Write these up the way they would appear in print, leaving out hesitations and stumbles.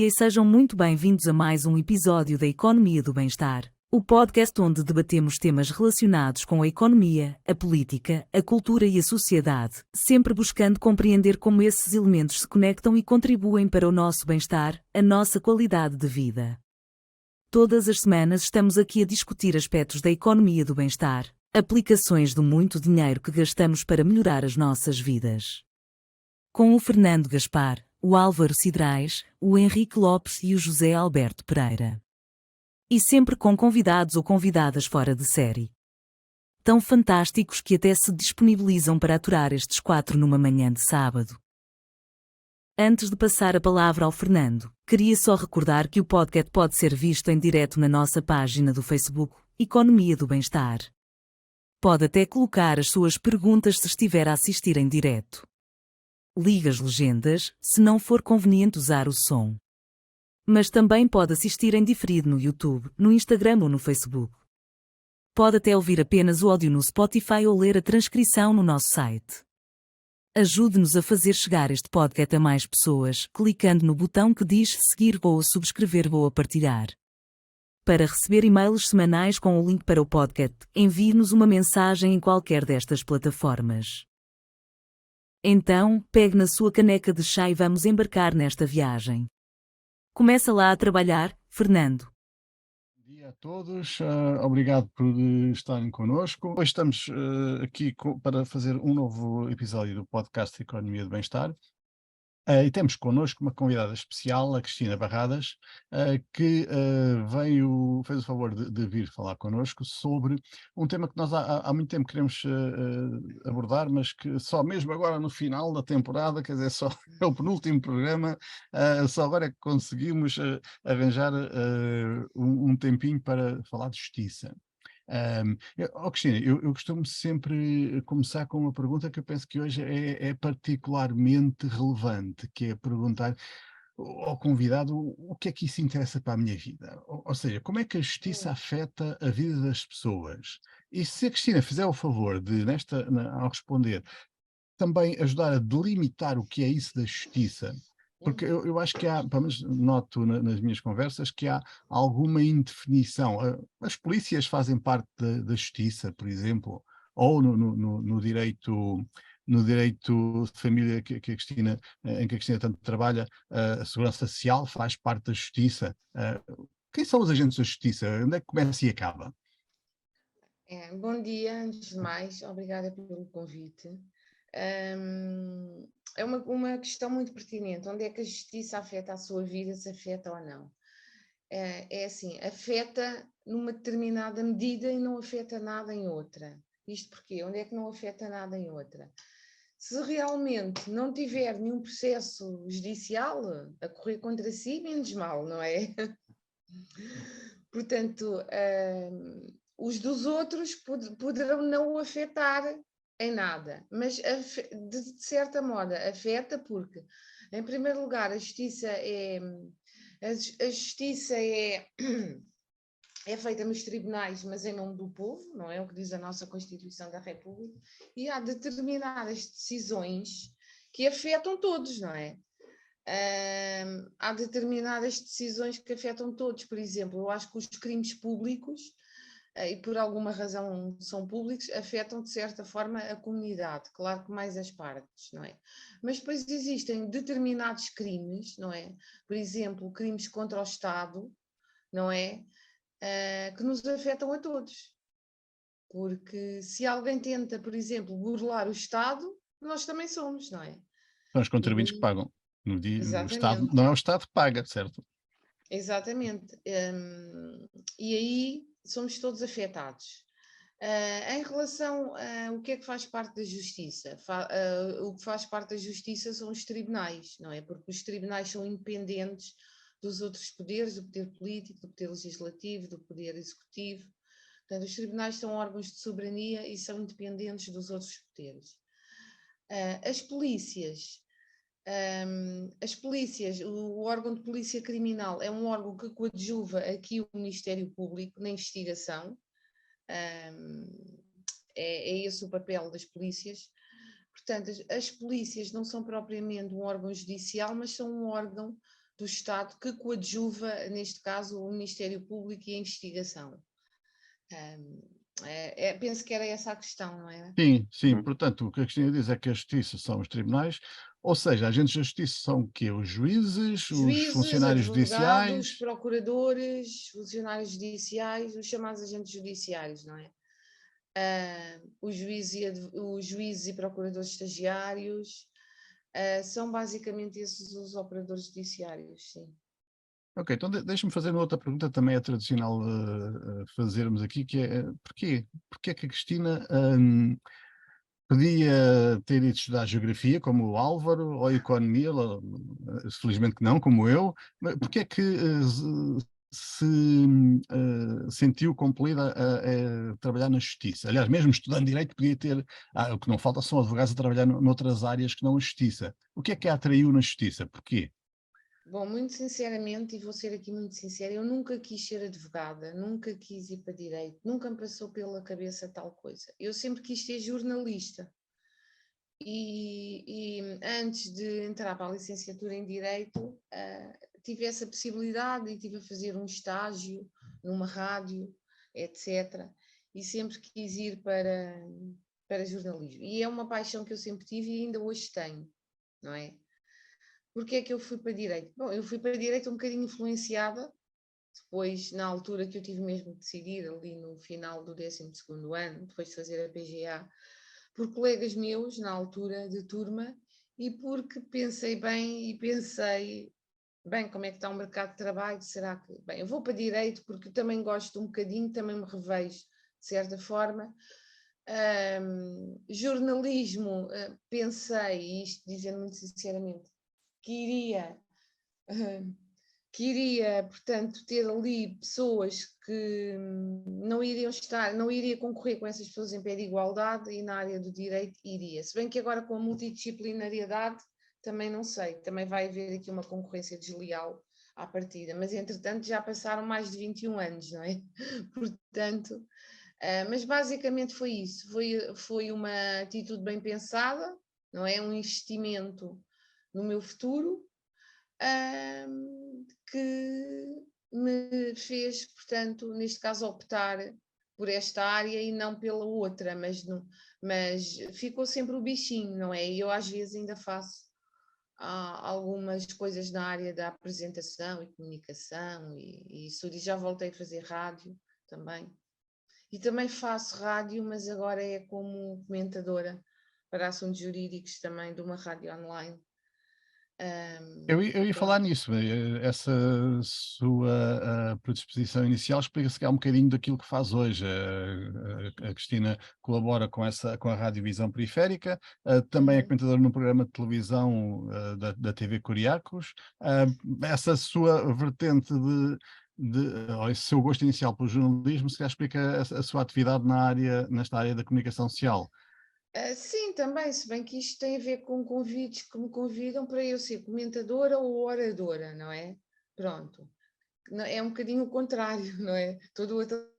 dia e sejam muito bem-vindos a mais um episódio da Economia do Bem-Estar, o podcast onde debatemos temas relacionados com a economia, a política, a cultura e a sociedade, sempre buscando compreender como esses elementos se conectam e contribuem para o nosso bem-estar, a nossa qualidade de vida. Todas as semanas estamos aqui a discutir aspectos da economia do bem-estar, aplicações do muito dinheiro que gastamos para melhorar as nossas vidas. Com o Fernando Gaspar, o Álvaro Cidrais, o Henrique Lopes e o José Alberto Pereira. E sempre com convidados ou convidadas fora de série. Tão fantásticos que até se disponibilizam para aturar estes 4 numa manhã de sábado. Antes de passar a palavra ao Fernando, queria só recordar que o podcast pode ser visto em direto na nossa página do Facebook, Economia do Bem-Estar. Pode até colocar as suas perguntas se estiver a assistir em direto. Ligue as legendas, se não for conveniente usar o som. Mas também pode assistir em diferido no YouTube, no Instagram ou no Facebook. Pode até ouvir apenas o áudio no Spotify ou ler a transcrição no nosso site. Ajude-nos a fazer chegar este podcast a mais pessoas, clicando no botão que diz seguir ou subscrever ou partilhar. Para receber e-mails semanais com o link para o podcast, envie-nos uma mensagem em qualquer destas plataformas. Então, pegue na sua caneca de chá e vamos embarcar nesta viagem. Começa lá a trabalhar, Fernando. Bom dia a todos, obrigado por estarem connosco. Hoje estamos aqui para fazer um novo episódio do podcast Economia do Bem-Estar. E temos connosco uma convidada especial, a Cristina Barradas, que fez o favor de vir falar connosco sobre um tema que nós há muito tempo queremos abordar, mas que só mesmo agora no final da temporada, quer dizer, só é o penúltimo programa, só agora é que conseguimos arranjar um tempinho para falar de justiça. Cristina, eu costumo sempre começar com uma pergunta que eu penso que hoje é particularmente relevante, que é perguntar ao convidado o que é que isso interessa para a minha vida. Ou seja, como é que a justiça afeta a vida das pessoas? E se a Cristina fizer o favor de, ao responder, também ajudar a delimitar o que é isso da justiça, porque eu acho que há, pelo menos noto nas minhas conversas, que há alguma indefinição. As polícias fazem parte da justiça, por exemplo, ou no direito, no direito de família que a Cristina, em que a Cristina tanto trabalha, a segurança social faz parte da justiça. Quem são os agentes da justiça? Onde é que começa e acaba? Bom dia, antes de mais, obrigada pelo convite. É uma questão muito pertinente. Onde é que a justiça afeta a sua vida, se afeta ou não? É assim, afeta numa determinada medida e não afeta nada em outra. Isto porquê? Onde é que não afeta nada em outra? Se realmente não tiver nenhum processo judicial a correr contra si, menos mal, não é? Portanto, os dos outros poderão não o afetar em nada, mas de certa modo afeta porque, em primeiro lugar, a justiça é feita nos tribunais, mas em nome do povo, não é o que diz a nossa Constituição da República, e há determinadas decisões que afetam todos, não é? Há determinadas decisões que afetam todos. Por exemplo, eu acho que os crimes públicos, e por alguma razão são públicos, afetam de certa forma a comunidade, claro que mais as partes, não é? Mas depois existem determinados crimes, não é? Por exemplo, crimes contra o Estado, não é? Que nos afetam a todos. Porque se alguém tenta, por exemplo, burlar o Estado, nós também somos, não é? São os contribuintes que pagam. O Estado, Exatamente. não é o Estado que paga, certo? Exatamente. E aí somos todos afetados. Em relação ao que é que faz parte da justiça? O que faz parte da justiça são os tribunais, não é? Porque os tribunais são independentes dos outros poderes, do poder político, do poder legislativo, do poder executivo. Portanto, os tribunais são órgãos de soberania e são independentes dos outros poderes. As polícias. O órgão de polícia criminal é um órgão que coadjuva aqui o Ministério Público na investigação, é esse o papel das polícias. Portanto, as polícias não são propriamente um órgão judicial, mas são um órgão do Estado que coadjuva, neste caso, o Ministério Público e a investigação. Penso que era essa a questão, não é? Sim, sim. Portanto, o que a Cristina diz é que a justiça são os tribunais, ou seja, agentes da justiça são o quê? Os juízes, os Juízes, funcionários advogados, judiciais. procuradores, funcionários judiciais, os chamados agentes judiciários, não é? Os juízes e procuradores estagiários, são basicamente esses os operadores judiciários, sim. Ok, então deixa-me fazer uma outra pergunta, também é tradicional fazermos aqui, que é porquê? Porquê é que a Cristina podia ter ido estudar geografia, como o Álvaro, ou economia, felizmente que não, como eu, mas porquê é que se sentiu compelida a trabalhar na justiça? Aliás, mesmo estudando direito, podia ter, o que não falta são advogados a trabalhar noutras áreas que não a justiça. O que é que a atraiu na justiça? Porquê? Bom, muito sinceramente, e vou ser aqui muito sincera, eu nunca quis ser advogada, nunca quis ir para direito, nunca me passou pela cabeça tal coisa. Eu sempre quis ser jornalista. E antes de entrar para a licenciatura em Direito, tive essa possibilidade e estive a fazer um estágio numa rádio, etc. E sempre quis ir para jornalismo. E é uma paixão que eu sempre tive e ainda hoje tenho, não é? Porquê é que eu fui para Direito? Bom, eu fui para Direito um bocadinho influenciada, depois, na altura que eu tive mesmo de decidir, ali no final do 12º ano, depois de fazer a PGA, por colegas meus, na altura de turma, e porque pensei bem e pensei, bem, como é que está o mercado de trabalho? Será que... Bem, eu vou para Direito porque também gosto um bocadinho, também me revejo, de certa forma. Jornalismo, pensei, e isto dizendo muito sinceramente, que iria, portanto, ter ali pessoas que não iriam estar, não iria concorrer com essas pessoas em pé de igualdade, e na área do direito iria. Se bem que agora com a multidisciplinariedade também não sei, também vai haver aqui uma concorrência desleal à partida, mas entretanto já passaram mais de 21 anos, não é? Portanto, mas basicamente foi isso, foi uma atitude bem pensada, não é? Um investimento no meu futuro, que me fez, portanto, neste caso, optar por esta área e não pela outra, mas ficou sempre o bichinho, não é? E eu às vezes ainda faço algumas coisas na área da apresentação e comunicação e estúdio. Já voltei a fazer rádio também. E também faço rádio, mas agora é como comentadora para assuntos jurídicos também de uma rádio online. Eu ia falar Pronto. nisso, essa sua predisposição inicial explica-se cá um bocadinho daquilo que faz hoje. A Cristina colabora com a Radiovisão Periférica, também é Uhum. comentadora num programa de televisão da TV Curiacos. Essa sua vertente ou esse seu gosto inicial pelo jornalismo, se calhar explica a sua atividade nesta área da comunicação social. Sim, também, se bem que isto tem a ver com convites que me convidam para eu ser comentadora ou oradora, não é? Pronto. É um bocadinho o contrário, não é? Todo outro.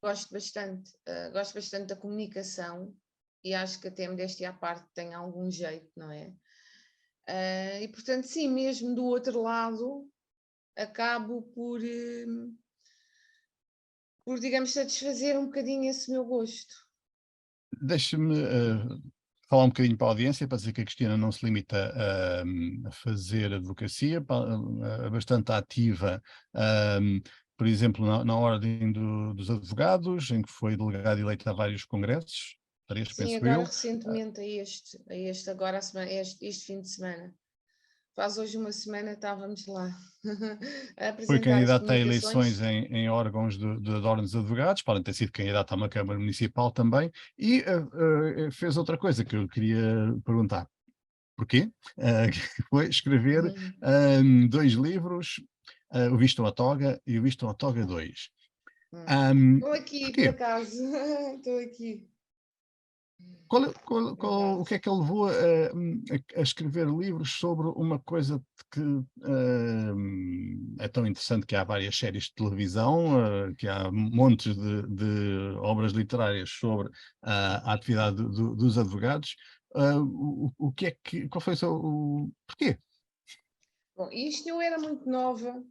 Gosto bastante da comunicação e acho que até modéstia à parte tem algum jeito, não é? E portanto, sim, mesmo do outro lado, acabo por, digamos, satisfazer um bocadinho esse meu gosto. Deixe-me falar um bocadinho para a audiência, para dizer que a Cristina não se limita a fazer advocacia, bastante ativa, por exemplo, na Ordem dos Advogados, em que foi delegado eleito a vários congressos, 3, Sim, penso agora eu. recentemente a este agora a semana, este fim de semana. Faz hoje uma semana estávamos lá a Foi apresentar as candidato a eleições comunicações. em órgãos de ordens de advogados, podem ter sido candidato a uma Câmara Municipal também, e fez outra coisa que eu queria perguntar. Porquê? Que foi escrever Uhum. 2 livros, o Vistam a Toga e o Vistam a Toga 2. Estou aqui, por Porquê? acaso. Estou aqui, por O que acaso. é que ele levou a escrever livros sobre uma coisa que é tão interessante, que há várias séries de televisão, que há montes de obras literárias sobre a atividade dos advogados. o que é que, qual foi o seu, porquê? Bom, isto eu era muito nova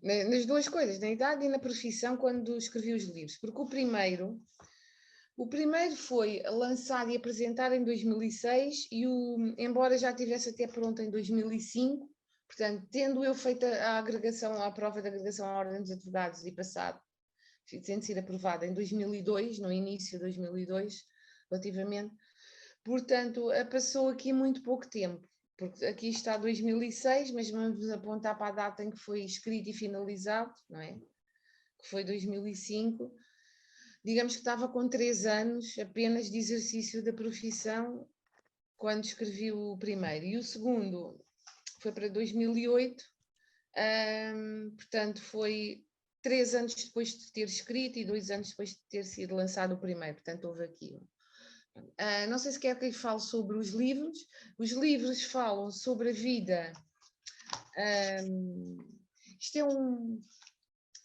nas duas coisas, na idade e na profissão, quando escrevi os livros, porque o primeiro foi lançado e apresentado em 2006 embora já tivesse até pronto em 2005, portanto, tendo eu feito a prova de agregação à Ordem dos Advogados e passado, tendo sido aprovada em 2002, no início de 2002, relativamente, portanto, passou aqui muito pouco tempo, porque aqui está 2006, mas vamos apontar para a data em que foi escrito e finalizado, não é? Que foi 2005. Digamos que estava com 3 anos apenas de exercício da profissão quando escrevi o primeiro. E o segundo foi para 2008, portanto foi 3 anos depois de ter escrito e 2 anos depois de ter sido lançado o primeiro. Portanto, houve aqui. Não sei se quer que eu fale sobre os livros. Os livros falam sobre a vida. Isto é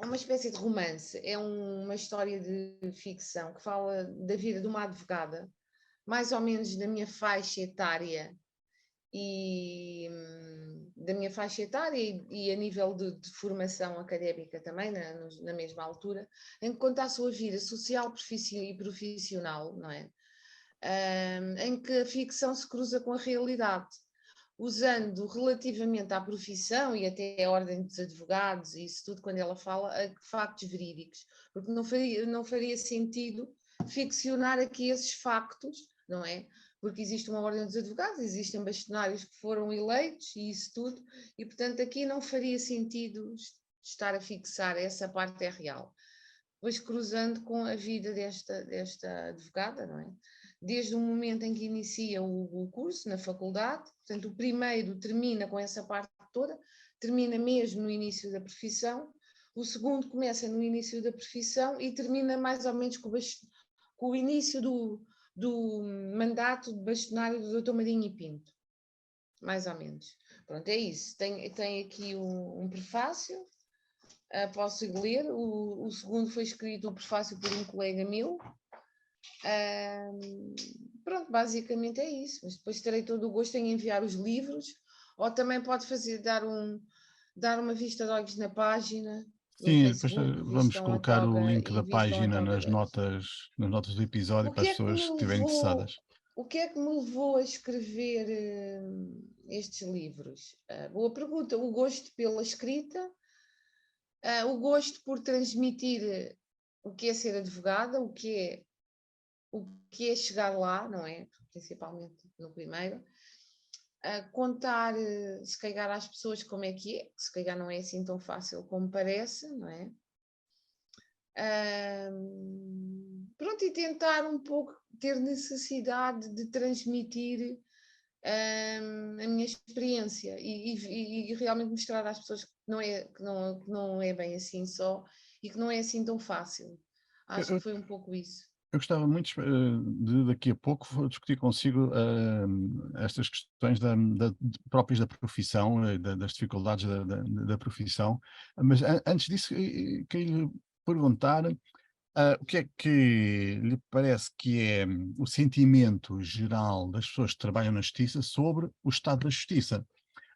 uma espécie de romance, é uma história de ficção que fala da vida de uma advogada, mais ou menos da minha faixa etária e a nível de formação académica também, na mesma altura, em que conta a sua vida social e profissional, não é? Em que a ficção se cruza com a realidade, usando relativamente à profissão e até à ordem dos advogados e isso tudo, quando ela fala, a factos verídicos, porque não faria sentido ficcionar aqui esses factos, não é? Porque existe uma ordem dos advogados, existem bastonários que foram eleitos e isso tudo, e portanto aqui não faria sentido estar a fixar, essa parte é real. Depois cruzando com a vida desta advogada, não é? Desde o momento em que inicia o curso na faculdade, portanto, o primeiro termina com essa parte toda, termina mesmo no início da profissão, o segundo começa no início da profissão e termina mais ou menos com o início do mandato de bastonário do Dr. Marinho e Pinto, mais ou menos. Pronto, é isso. Tem aqui um prefácio, posso ler. O segundo foi escrito, o prefácio, por um colega meu. Pronto, basicamente é isso, mas depois terei todo o gosto em enviar os livros, ou também pode dar uma vista de olhos na página, no Sim, depois Facebook, vamos vistam a colocar o toga link e da vistam a página toga deles. nas notas do episódio O para que as é que me pessoas que estiverem levou, interessadas. o que é que me levou a escrever estes livros? Boa pergunta. O gosto pela escrita, o gosto por transmitir o que é ser advogada, o que é chegar lá, não é? Principalmente no primeiro. Contar, se calhar, às pessoas como é que se calhar não é assim tão fácil como parece, não é? Pronto, e tentar um pouco ter necessidade de transmitir a minha experiência e realmente mostrar às pessoas que não é bem assim só e que não é assim tão fácil. Eu, Acho que eu- foi um pouco isso. eu gostava muito de daqui a pouco discutir consigo estas questões próprias da profissão, das dificuldades da profissão, mas antes disso, queria lhe perguntar o que é que lhe parece que é o sentimento geral das pessoas que trabalham na justiça sobre o estado da justiça?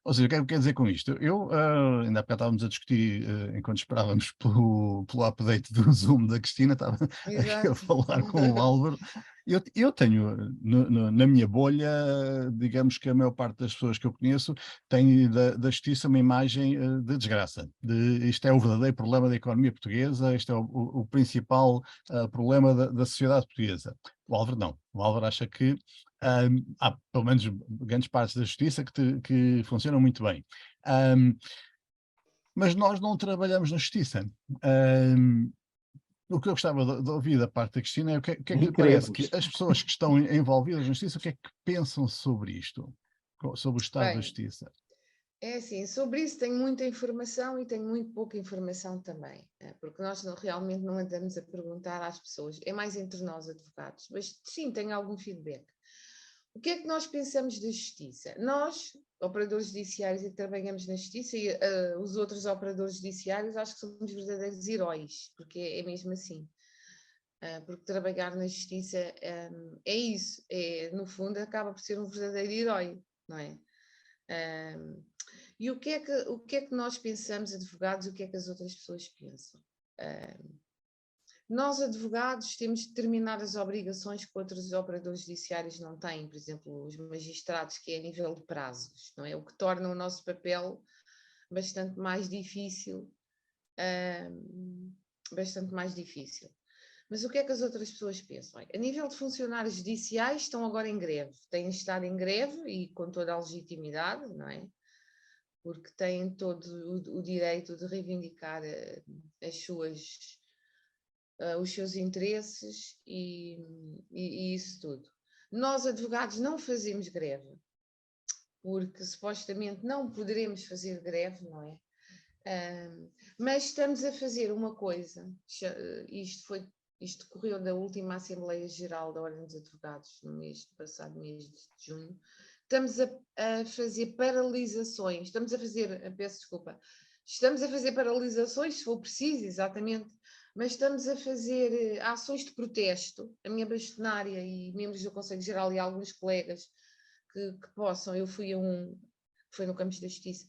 Ou seja, o que é que quer dizer com isto? Ainda há bocado estávamos a discutir, enquanto esperávamos pelo update do Zoom da Cristina, estava aqui a Exato. falar com o Álvaro. Eu tenho, na minha bolha, digamos que a maior parte das pessoas que eu conheço tem da justiça uma imagem de desgraça. Isto é o verdadeiro problema da economia portuguesa, este é o principal problema da sociedade portuguesa. O Álvaro não. O Álvaro acha que há pelo menos grandes partes da justiça que funcionam muito bem. Mas nós não trabalhamos na justiça. O que eu gostava de ouvir da parte da Cristina é o que é que Nem lhe parece que queremos. as pessoas que estão envolvidas na justiça, o que é que pensam sobre isto, sobre o estado da Bem, justiça? é assim, sobre isso tenho muita informação e tenho muito pouca informação também, porque nós realmente não andamos a perguntar às pessoas, é mais entre nós advogados, mas sim, tenho algum feedback. O que é que nós pensamos da justiça? Nós, operadores judiciários, e que trabalhamos na justiça, e os outros operadores judiciários, acho que somos verdadeiros heróis, porque é mesmo assim. porque trabalhar na justiça é isso, no fundo acaba por ser um verdadeiro herói, não é? E o que é que nós pensamos, advogados, e o que é que as outras pessoas pensam? Nós, advogados, temos determinadas obrigações que outros operadores judiciários não têm, por exemplo, os magistrados, que é a nível de prazos, não é? O que torna o nosso papel bastante mais difícil, Mas o que é que as outras pessoas pensam? A nível de funcionários judiciais, estão agora em greve, têm estado em greve e com toda a legitimidade, não é? Porque têm todo o direito de reivindicar os seus interesses e isso tudo. Nós, advogados, não fazemos greve, porque supostamente não poderemos fazer greve, não é? Mas estamos a fazer uma coisa, isto decorreu da última Assembleia Geral da Ordem dos Advogados, no passado mês de junho. Estamos a fazer paralisações, estamos a fazer paralisações, se for preciso, exatamente, mas estamos a fazer ações de protesto. A minha bastonária e membros do Conselho Geral e alguns colegas que possam, eu fui foi no Campos da Justiça,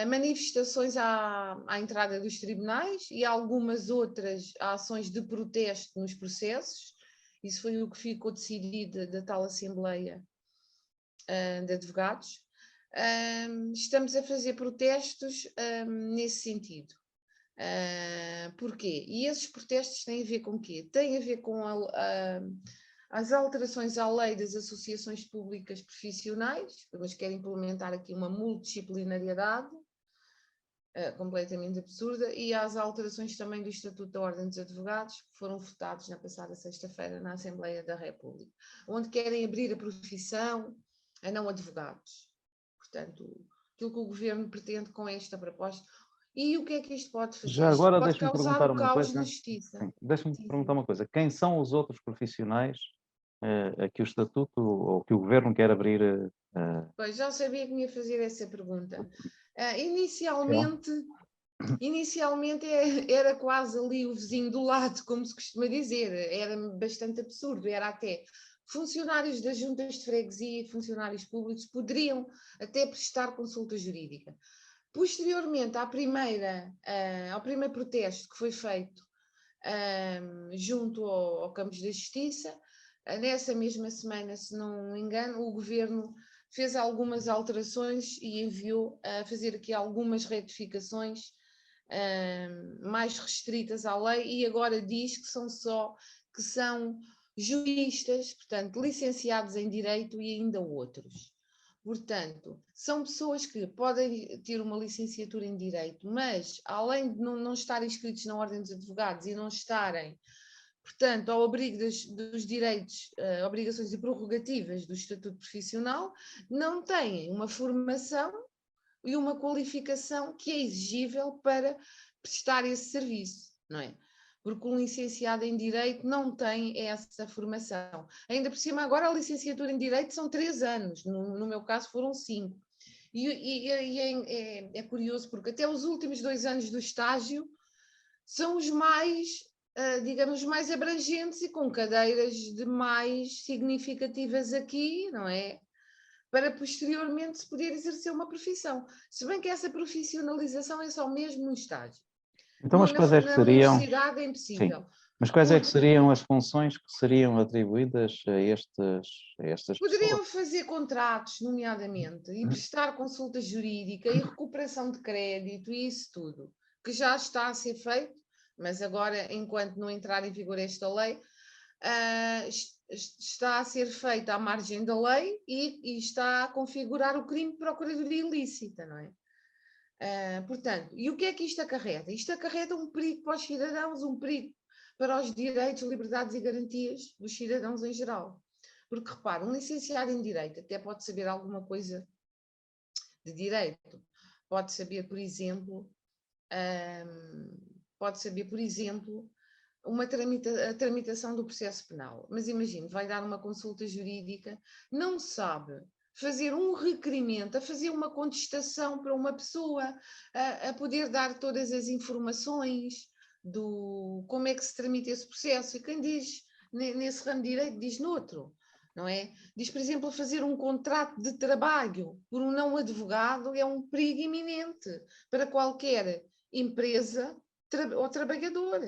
manifestações à entrada dos tribunais e algumas outras ações de protesto nos processos. Isso foi o que ficou decidido da tal Assembleia de Advogados. Estamos a fazer protestos nesse sentido. Porquê? E esses protestos têm a ver com o quê? Têm a ver com as alterações à lei das associações públicas profissionais, mas querem implementar aqui uma multidisciplinariedade completamente absurda, e às alterações também do Estatuto da Ordem dos Advogados, que foram votados na passada sexta-feira na Assembleia da República, onde querem abrir a profissão a não advogados. Portanto, aquilo que o Governo pretende com esta proposta. E o que é que isto pode fazer? Já agora pode deixa-me causar perguntar o uma caos coisa. na justiça. Deixa-me Sim, perguntar sim. uma coisa. Quem são os outros profissionais a que o Estatuto ou que o Governo quer abrir? Pois, já sabia que me ia fazer essa pergunta. Inicialmente era quase ali o vizinho do lado, como se costuma dizer, era bastante absurdo, era até funcionários das juntas de freguesia e funcionários públicos poderiam até prestar consulta jurídica. Posteriormente ao primeiro protesto que foi feito junto ao Campos da Justiça, nessa mesma semana, se não me engano, o Governo fez algumas alterações e enviou a fazer aqui algumas retificações mais restritas à lei, e agora diz que são juristas, portanto, licenciados em Direito e ainda outros. Portanto, são pessoas que podem ter uma licenciatura em Direito, mas além de não estarem inscritos na Ordem dos Advogados e não estarem, portanto, ao abrigo dos direitos, obrigações e prerrogativas do Estatuto Profissional, não têm uma formação e uma qualificação que é exigível para prestar esse serviço, não é? Porque um licenciado em Direito não tem essa formação. Ainda por cima, agora a licenciatura em Direito são 3 anos, no meu caso foram 5. E é curioso, porque até os últimos 2 anos do estágio são os mais, digamos, mais abrangentes e com cadeiras de mais significativas aqui, não é? Para posteriormente se poder exercer uma profissão. Se bem que essa profissionalização é só mesmo no estágio. Então, mas quais é que Na seriam? universidade é impossível. Sim. Mas quais é que seriam as funções que seriam atribuídas a estas Poderiam pessoas? fazer contratos, nomeadamente, e prestar consulta jurídica e recuperação de crédito e isso tudo, que já está a ser feito, mas agora, enquanto não entrar em vigor esta lei, está a ser feita à margem da lei e está a configurar o crime de procuradoria ilícita, não é? Portanto, e o que é que isto acarreta? Isto acarreta um perigo para os cidadãos, um perigo para os direitos, liberdades e garantias dos cidadãos em geral. Porque, repara, um licenciado em Direito até pode saber alguma coisa de Direito. Pode saber, por exemplo, a tramitação do processo penal. Mas imagine, vai dar uma consulta jurídica, não sabe fazer um requerimento, a fazer uma contestação para uma pessoa, a poder dar todas as informações, como é que se tramita esse processo. E quem diz nesse ramo de direito diz noutro, não é? Diz, por exemplo, fazer um contrato de trabalho por um não advogado é um perigo iminente para qualquer empresa ou trabalhador.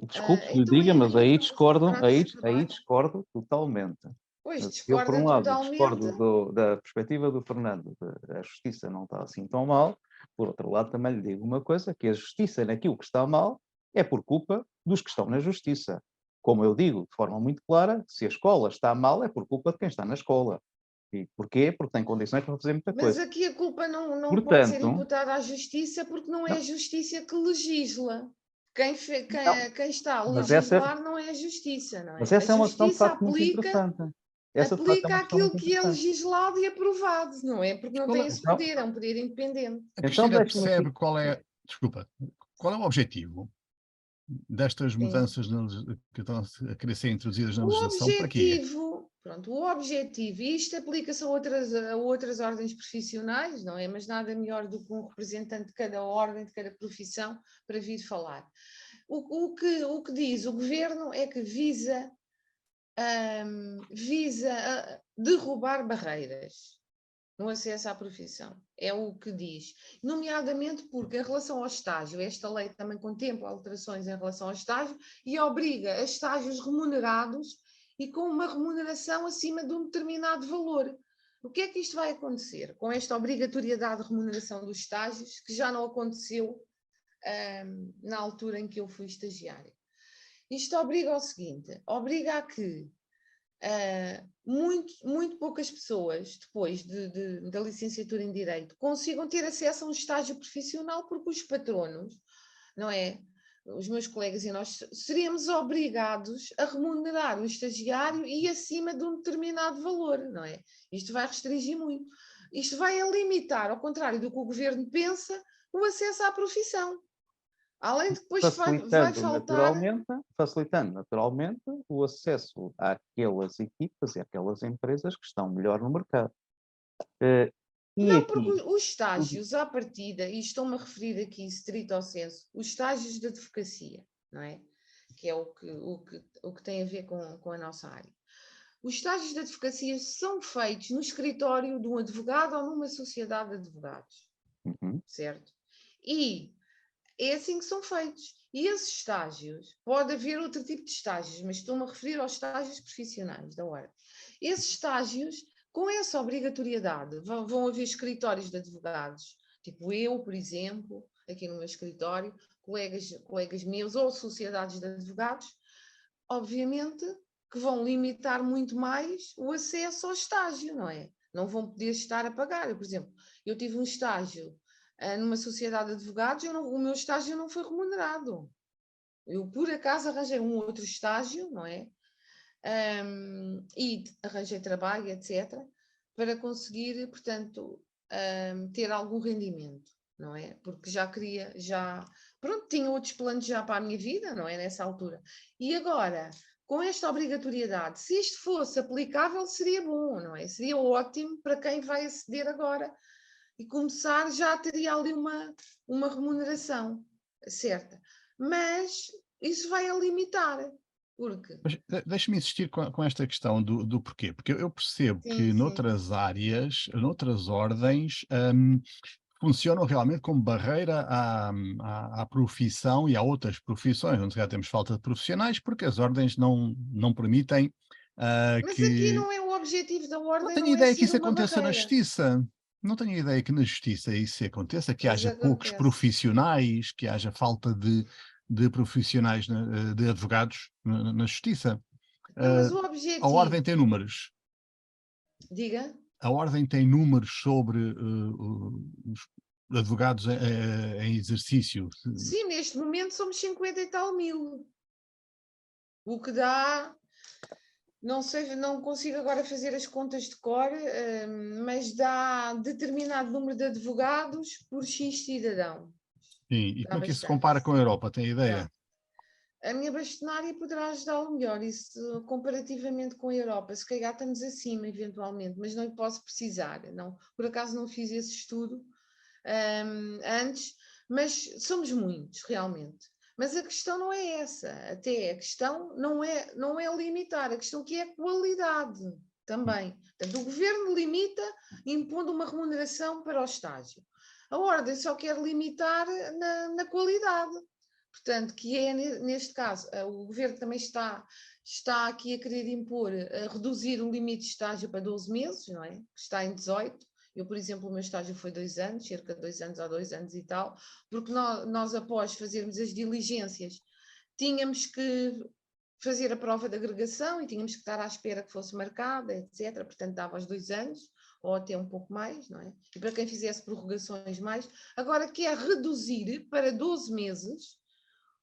Desculpe que lhe Então, diga, mas aí discordo, contratos de trabalho. discordo totalmente. Pois, Eu, por discorda um lado, totalmente. discordo da perspectiva do Fernando, a justiça não está assim tão mal. Por outro lado, também lhe digo uma coisa, que a justiça naquilo que está mal é por culpa dos que estão na justiça. Como eu digo de forma muito clara, se a escola está mal é por culpa de quem está na escola. E porquê? Porque tem condições para fazer muita Mas coisa. aqui a culpa não pode ser Portanto, imputada à justiça, porque não é não, a justiça que legisla. Quem não, quem está a mas essa, legislar não é a justiça, não mas é? A essa é uma questão de justiça facto muito interessante. Essa de facto é aplica uma questão aquilo muito que é interessante. legislado e aprovado, não é? Porque Mas não qual tem é, esse Então, poder, é um poder independente. a então Cristina deixe-me percebe aqui. qual é, desculpa, qual é o objetivo destas Sim. mudanças que estão a querer ser introduzidas na O legislação? Para quê? objetivo, pronto, o objetivo, e isto aplica-se a outras ordens profissionais, não é? Mas nada melhor do que um representante de cada ordem, de cada profissão, para vir falar. O que diz o governo é que visa derrubar barreiras no acesso à profissão. É o que diz. Nomeadamente porque, em relação ao estágio, esta lei também contempla alterações em relação ao estágio e obriga a estágios remunerados e com uma remuneração acima de um determinado valor. O que é que isto vai acontecer com esta obrigatoriedade de remuneração dos estágios, que já não aconteceu na altura em que eu fui estagiária? Isto obriga ao seguinte, obriga a que muito poucas pessoas, depois da licenciatura em Direito, consigam ter acesso a um estágio profissional, porque os patronos, não é? Os meus colegas e nós seríamos obrigados a remunerar o estagiário e acima de um determinado valor, não é? Isto vai restringir muito. Isto vai limitar, ao contrário do que o governo pensa, o acesso à profissão. Além de que depois vai faltar. Facilitando naturalmente o acesso àquelas equipas e àquelas empresas que estão melhor no mercado. E Não, porque aqui, os estágios à partida, e estou-me a referir aqui, estrito ao senso, os estágios de advocacia, não é? Que é o que tem a ver com a nossa área. Os estágios de advocacia são feitos no escritório de um advogado ou numa sociedade de advogados, certo? E é assim que são feitos. E esses estágios, pode haver outro tipo de estágios, mas estou-me a referir aos estágios profissionais da ordem. Esses estágios, com essa obrigatoriedade, vão haver escritórios de advogados, tipo eu, por exemplo, aqui no meu escritório, colegas meus ou sociedades de advogados, obviamente que vão limitar muito mais o acesso ao estágio, não é? Não vão poder estar a pagar. Por exemplo, eu tive um estágio numa sociedade de advogados, o meu estágio não foi remunerado. Eu, por acaso, arranjei um outro estágio, não é? E arranjei trabalho, etc., para conseguir, portanto, ter algum rendimento, não é? Porque pronto, tinha outros planos já para a minha vida, não é? Nessa altura. E agora, com esta obrigatoriedade, se isto fosse aplicável, seria bom, não é? Seria ótimo para quem vai aceder agora e começar, já teria ali uma remuneração certa. Mas isso vai a limitar, porque... Mas deixa-me insistir com esta questão do porquê, porque eu percebo Sim, que sim. noutras áreas, noutras ordens, funcionam realmente como barreira à profissão e a outras profissões, onde já temos falta de profissionais, porque as ordens não permitem Mas aqui que... não é o objetivo da Não ordem, tenho não é ideia que ser isso uma aconteça na barreira. justiça. Não tenho ideia que na justiça isso aconteça, que Mas haja poucos acontece. profissionais, que haja falta de profissionais, de advogados na justiça. Não, mas o A ordem objetivo, tem números. diga, A ordem tem números sobre os advogados em exercício. sim, neste momento somos 50 e tal mil. O que dá, não sei, não consigo agora fazer as contas de cor, mas dá determinado número de advogados por X cidadão. Sim, e Dá como é que isso se bastante. compara com a Europa? Tem ideia? Dá. A minha bastonária poderá ajudá-lo melhor, isso comparativamente com a Europa. Se calhar estamos acima, eventualmente, mas não lhe posso precisar. Não, por acaso não fiz esse estudo antes, mas somos muitos, realmente. Mas a questão não é essa, até a questão não é limitar, a questão que é a qualidade também. Portanto, o governo limita impondo uma remuneração para o estágio. A ordem só quer limitar na qualidade. Portanto, que é, neste caso, o governo também está aqui a querer impor, a reduzir o limite de estágio para 12 meses, não é? Que está em 18. Eu, por exemplo, o meu estágio foi 2 anos, cerca de 2 anos ou 2 anos e tal, porque nós após fazermos as diligências, tínhamos que fazer a prova de agregação e tínhamos que estar à espera que fosse marcada, etc. Portanto, dava aos 2 anos, ou até um pouco mais, não é? E para quem fizesse prorrogações mais, agora quer reduzir para 12 meses,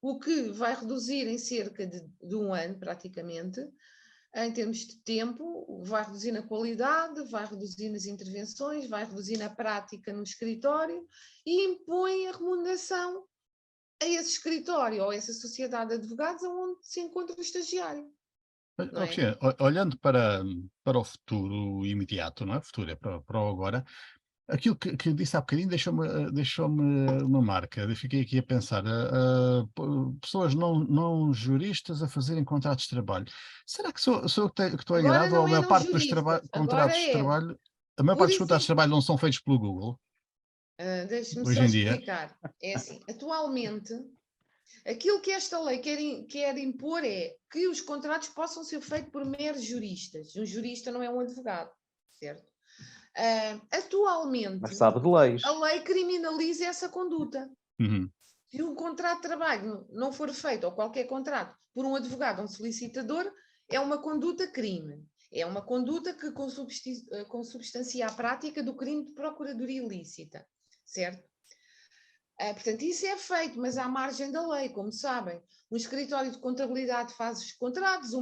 o que vai reduzir em cerca de 1 ano, praticamente, em termos de tempo, vai reduzir na qualidade, vai reduzir nas intervenções, vai reduzir na prática no escritório e impõe a remuneração a esse escritório ou a essa sociedade de advogados onde se encontra o estagiário. Não é? Cristina, olhando para o futuro imediato, não é? Futuro é para o agora. Aquilo que disse há bocadinho deixou-me uma marca. Eu fiquei aqui a pensar, pessoas não juristas a fazerem contratos de trabalho. Será que sou eu que estou Agora enganado ou não a é maior não parte dos juristas, agora contratos de é, trabalho, a maior por parte dos contratos de exemplo, trabalho não são feitos pelo Google, deixe-me hoje só em dia? explicar. É assim, atualmente, aquilo que esta lei quer impor é que os contratos possam ser feitos por meros juristas. Um jurista não é um advogado, certo? Atualmente, Mas sabe de leis. a lei criminaliza essa conduta. Uhum. Se um contrato de trabalho não for feito, ou qualquer contrato, por um advogado ou um solicitador, é uma conduta crime. É uma conduta que consubstancia a prática do crime de procuradoria ilícita, certo? Portanto, isso é feito, mas à margem da lei, como sabem. Um escritório de contabilidade faz os contratos,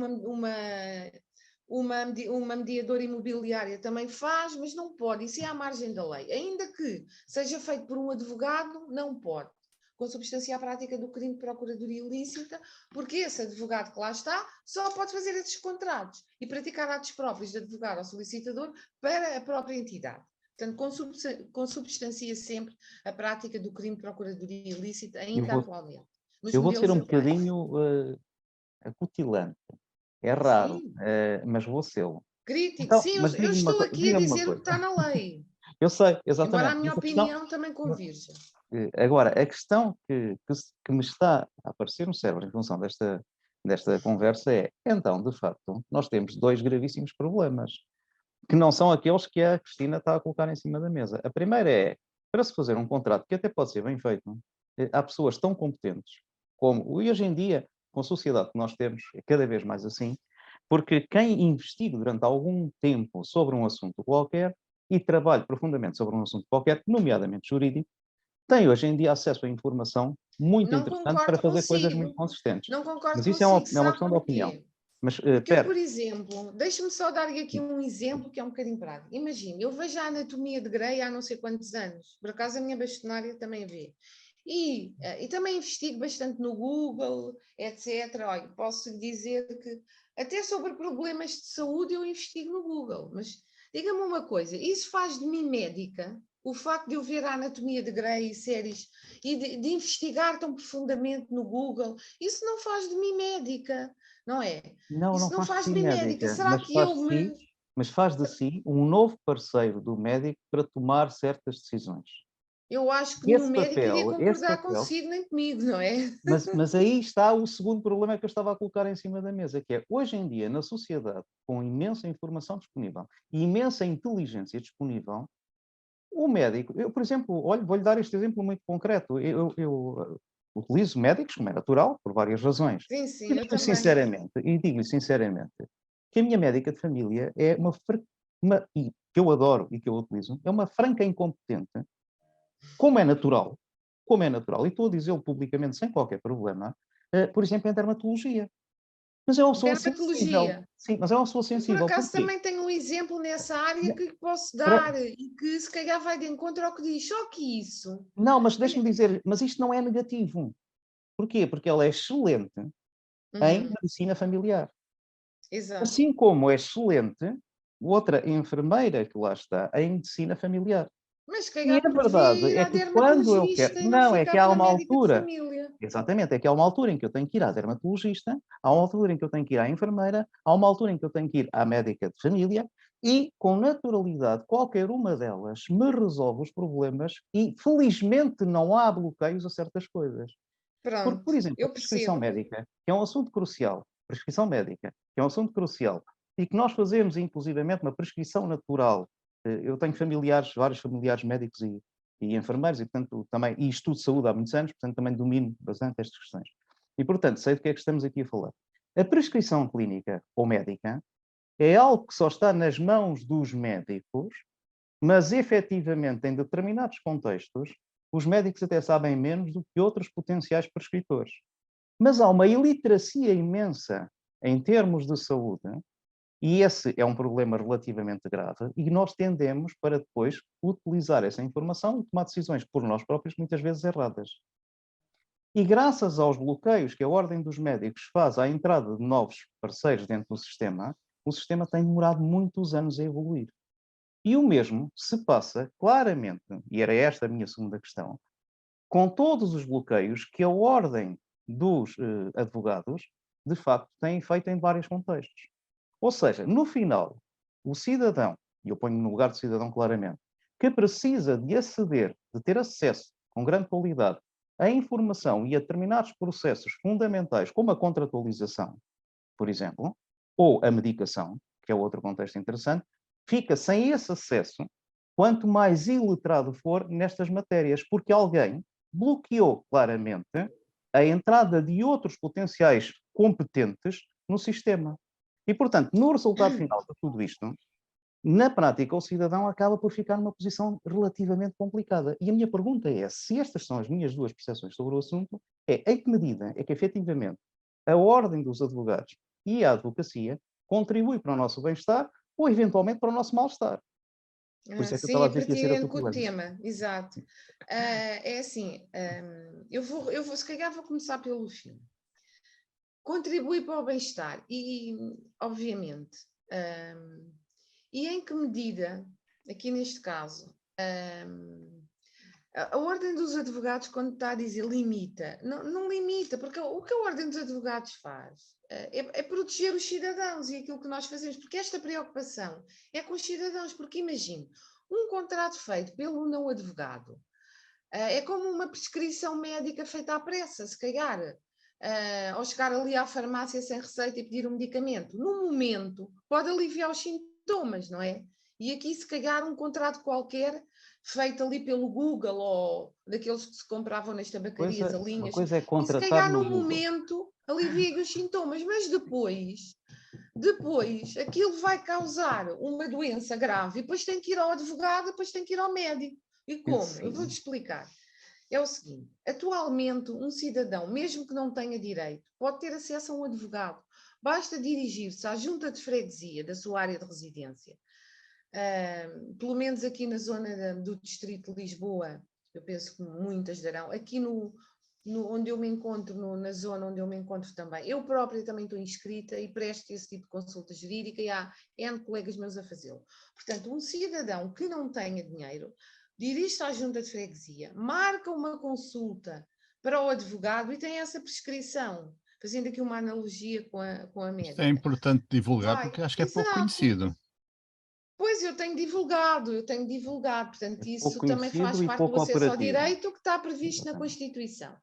uma mediadora imobiliária também faz, mas não pode, isso é à margem da lei. Ainda que seja feito por um advogado, não pode consubstanciar a prática do crime de procuradoria ilícita, porque esse advogado que lá está só pode fazer esses contratos e praticar atos próprios de advogado ou solicitador para a própria entidade. Portanto, consubstancia sempre a prática do crime de procuradoria ilícita, ainda atualmente. Eu vou ser um atuais. bocadinho acutilante. É raro, mas vou sê-lo. Crítico, Então, sim, mas eu estou aqui a diga-me uma dizer o que coisa. está na lei. Eu sei, Embora a exatamente. minha Essa questão, opinião também convirja. agora, a questão que me está a aparecer no cérebro em função desta conversa é, então, de facto, nós temos 2 gravíssimos problemas, que não são aqueles que a Cristina está a colocar em cima da mesa. A primeira é, para se fazer um contrato, que até pode ser bem feito, há pessoas tão competentes como, e hoje em dia, com a sociedade que nós temos, é cada vez mais assim, porque quem investiga durante algum tempo sobre um assunto qualquer e trabalha profundamente sobre um assunto qualquer, nomeadamente jurídico, tem hoje em dia acesso a informação muito Não interessante para concordo fazer coisas muito consigo. consistentes. Não concordo Mas isso é consigo. uma Sabe questão de opinião. porquê? Mas, Porque eu, espera, por exemplo, deixa-me só dar-lhe aqui um exemplo que é um bocadinho prático. Imagine, eu vejo a anatomia de Grey há não sei quantos anos. Por acaso a minha bastonária também vê. E também investigo bastante no Google, etc. Olha, posso dizer que até sobre problemas de saúde eu investigo no Google. Mas diga-me uma coisa, isso faz de mim médica? O facto de eu ver a anatomia de Grey e séries e de investigar tão profundamente no Google, isso não faz de mim médica, não é? não Isso não faz de faz de si mim médica. médica, Será que eu me. mas faz de si um novo parceiro do médico para tomar certas decisões. Eu acho que E no médico iria esse concordar papel, consigo, nem comigo, não é? mas aí está o segundo problema que eu estava a colocar em cima da mesa, que é, hoje em dia, na sociedade, com imensa informação disponível e imensa inteligência disponível, o médico, eu, por exemplo, olha, vou-lhe dar este exemplo muito concreto. Eu utilizo médicos, como é natural, por várias razões. Sim, sim, E eu digo-lhe também. sinceramente, que a minha médica de família é e que eu adoro e que eu utilizo, é uma franca incompetente, como é natural, e estou a dizê-lo publicamente sem qualquer problema, por exemplo, em dermatologia. Mas é uma pessoa sensível. Dermatologia. Sim, mas é uma pessoa Eu, por sensível. acaso, Porquê? também tenho um exemplo nessa área que lhe posso Para- dar e que se calhar vai de encontro ao que diz. Só que isso. Não, mas deixe-me dizer, mas isto não é negativo. Porquê? Porque ela é excelente em medicina familiar. Exato. Assim como é excelente outra enfermeira que lá está em medicina familiar. Mas se E calhar a podia verdade ir é à que quando eu quero... dermatologista e não Não, é ficar que há pela uma médica de altura... família. Exatamente, é que há uma altura em que eu tenho que ir à dermatologista, há uma altura em que eu tenho que ir à enfermeira, há uma altura em que eu tenho que ir à médica de família e, com naturalidade, qualquer uma delas me resolve os problemas e, felizmente, não há bloqueios a certas coisas. Porque, Pronto, por exemplo, a eu prescrição percebo. médica, que é um assunto crucial, prescrição médica, que é um assunto crucial, e que nós fazemos, inclusivamente, uma prescrição natural. Eu tenho familiares, vários familiares médicos e enfermeiros, e, portanto, também, e estudo de saúde há muitos anos, portanto, também domino bastante estas questões. E, portanto, sei do que é que estamos aqui a falar. A prescrição clínica ou médica é algo que só está nas mãos dos médicos, mas, efetivamente, em determinados contextos, os médicos até sabem menos do que outros potenciais prescritores. Mas há uma iliteracia imensa em termos de saúde, e esse é um problema relativamente grave, e nós tendemos para depois utilizar essa informação e tomar decisões por nós próprios, muitas vezes erradas. E graças aos bloqueios que a Ordem dos Médicos faz à entrada de novos parceiros dentro do sistema, o sistema tem demorado muitos anos a evoluir. E o mesmo se passa claramente, e era esta a minha segunda questão, com todos os bloqueios que a Ordem dos Advogados, de facto, tem feito em vários contextos. Ou seja, no final, o cidadão, e eu ponho no lugar do cidadão claramente, que precisa de aceder, de ter acesso com grande qualidade à informação e a determinados processos fundamentais, como a contratualização, por exemplo, ou a medicação, que é outro contexto interessante, fica sem esse acesso quanto mais iletrado for nestas matérias, porque alguém bloqueou claramente a entrada de outros potenciais competentes no sistema. E, portanto, no resultado final de tudo isto, na prática, o cidadão acaba por ficar numa posição relativamente complicada. E a minha pergunta é, se estas são as minhas duas percepções sobre o assunto, é em que medida é que, efetivamente, a Ordem dos Advogados e a advocacia contribui para o nosso bem-estar ou, eventualmente, para o nosso mal-estar. Por isso é que eu Sim, estava a é dizer que ia ser pertinente outro com o problema. tema, exato. É assim, eu vou, se calhar vou começar pelo fim. Contribui para o bem-estar e, obviamente, e em que medida, aqui neste caso, a Ordem dos Advogados, quando está a dizer limita, não limita, porque o que a Ordem dos Advogados faz é proteger os cidadãos e aquilo que nós fazemos, porque esta preocupação é com os cidadãos, porque imagine, um contrato feito pelo não advogado é como uma prescrição médica feita à pressa, se calhar, ao chegar ali à farmácia sem receita e pedir um medicamento. No momento, pode aliviar os sintomas, não é? E aqui, se calhar, um contrato qualquer, feito ali pelo Google ou daqueles que se compravam nas tabacarias, a Uma linhas, coisa é e se contratar calhar no no Google. momento alivia os sintomas, mas depois aquilo vai causar uma doença grave e depois tem que ir ao advogado, depois tem que ir ao médico. E como? Eu vou-te explicar. É o seguinte, atualmente um cidadão, mesmo que não tenha direito, pode ter acesso a um advogado. Basta dirigir-se à junta de freguesia da sua área de residência. Pelo menos aqui na zona do distrito de Lisboa, eu penso que muitas darão. Aqui onde eu me encontro, na zona onde eu me encontro também. Eu própria também estou inscrita e presto esse tipo de consulta jurídica e há N colegas meus a fazê-lo. Portanto, um cidadão que não tenha dinheiro, dirige-se à junta de freguesia, marca uma consulta para o advogado e tem essa prescrição, fazendo aqui uma analogia com a Isto é médica. importante divulgar Vai, porque acho que é pouco exato. conhecido. Pois, eu tenho divulgado, portanto, É isso pouco também faz conhecido e parte do pouco acesso ao operativo. direito que está previsto na Constituição.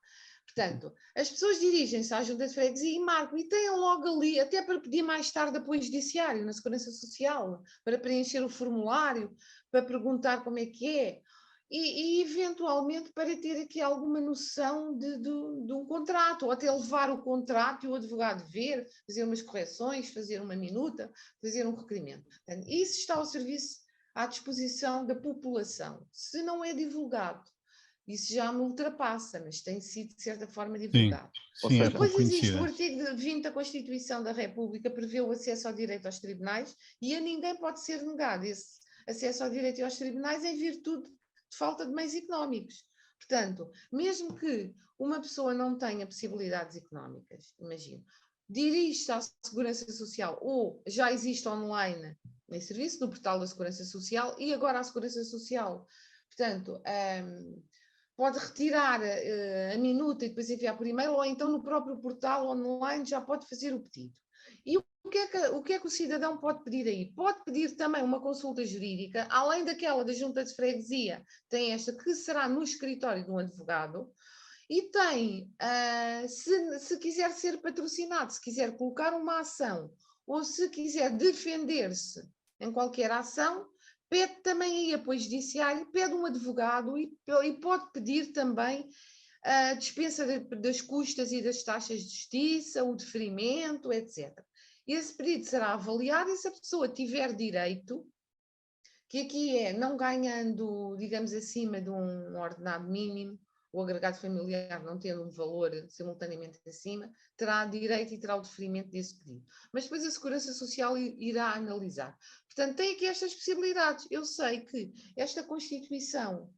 Portanto, as pessoas dirigem-se à junta de freguesia e marcam, e têm logo ali, até para pedir mais tarde apoio judiciário na Segurança Social, para preencher o formulário, para perguntar como é que é, e eventualmente para ter aqui alguma noção de um contrato, ou até levar o contrato e o advogado ver, fazer umas correções, fazer uma minuta, fazer um requerimento. Portanto, isso está ao serviço, à disposição da população. Se não é divulgado, isso já me ultrapassa, mas tem sido de certa forma divulgado. Ou Sim, é seja, Depois pouco existe o conhecida. artigo 20 da Constituição da República, prevê o acesso ao direito aos tribunais e a ninguém pode ser negado esse acesso ao direito aos tribunais em virtude de falta de meios económicos. Portanto, mesmo que uma pessoa não tenha possibilidades económicas, imagino, dirige-se à Segurança Social ou já existe online em serviço no portal da Segurança Social e agora a Segurança Social, portanto, pode retirar a minuta e depois enviar por e-mail, ou então no próprio portal online já pode fazer o pedido. E o que é que o cidadão pode pedir aí? Pode pedir também uma consulta jurídica, além daquela da Junta de Freguesia, tem esta que será no escritório de um advogado, e tem, se quiser ser patrocinado, se quiser colocar uma ação, ou se quiser defender-se em qualquer ação, pede também aí apoio judiciário, pede um advogado e pode pedir também a dispensa das custas e das taxas de justiça, o deferimento, etc. Esse pedido será avaliado e se a pessoa tiver direito, que aqui é não ganhando, digamos, acima de um ordenado mínimo, o agregado familiar não tendo um valor simultaneamente acima, terá direito e terá o deferimento desse pedido. Mas depois a Segurança Social irá analisar. Portanto, tem aqui estas possibilidades. Eu sei que esta Constituição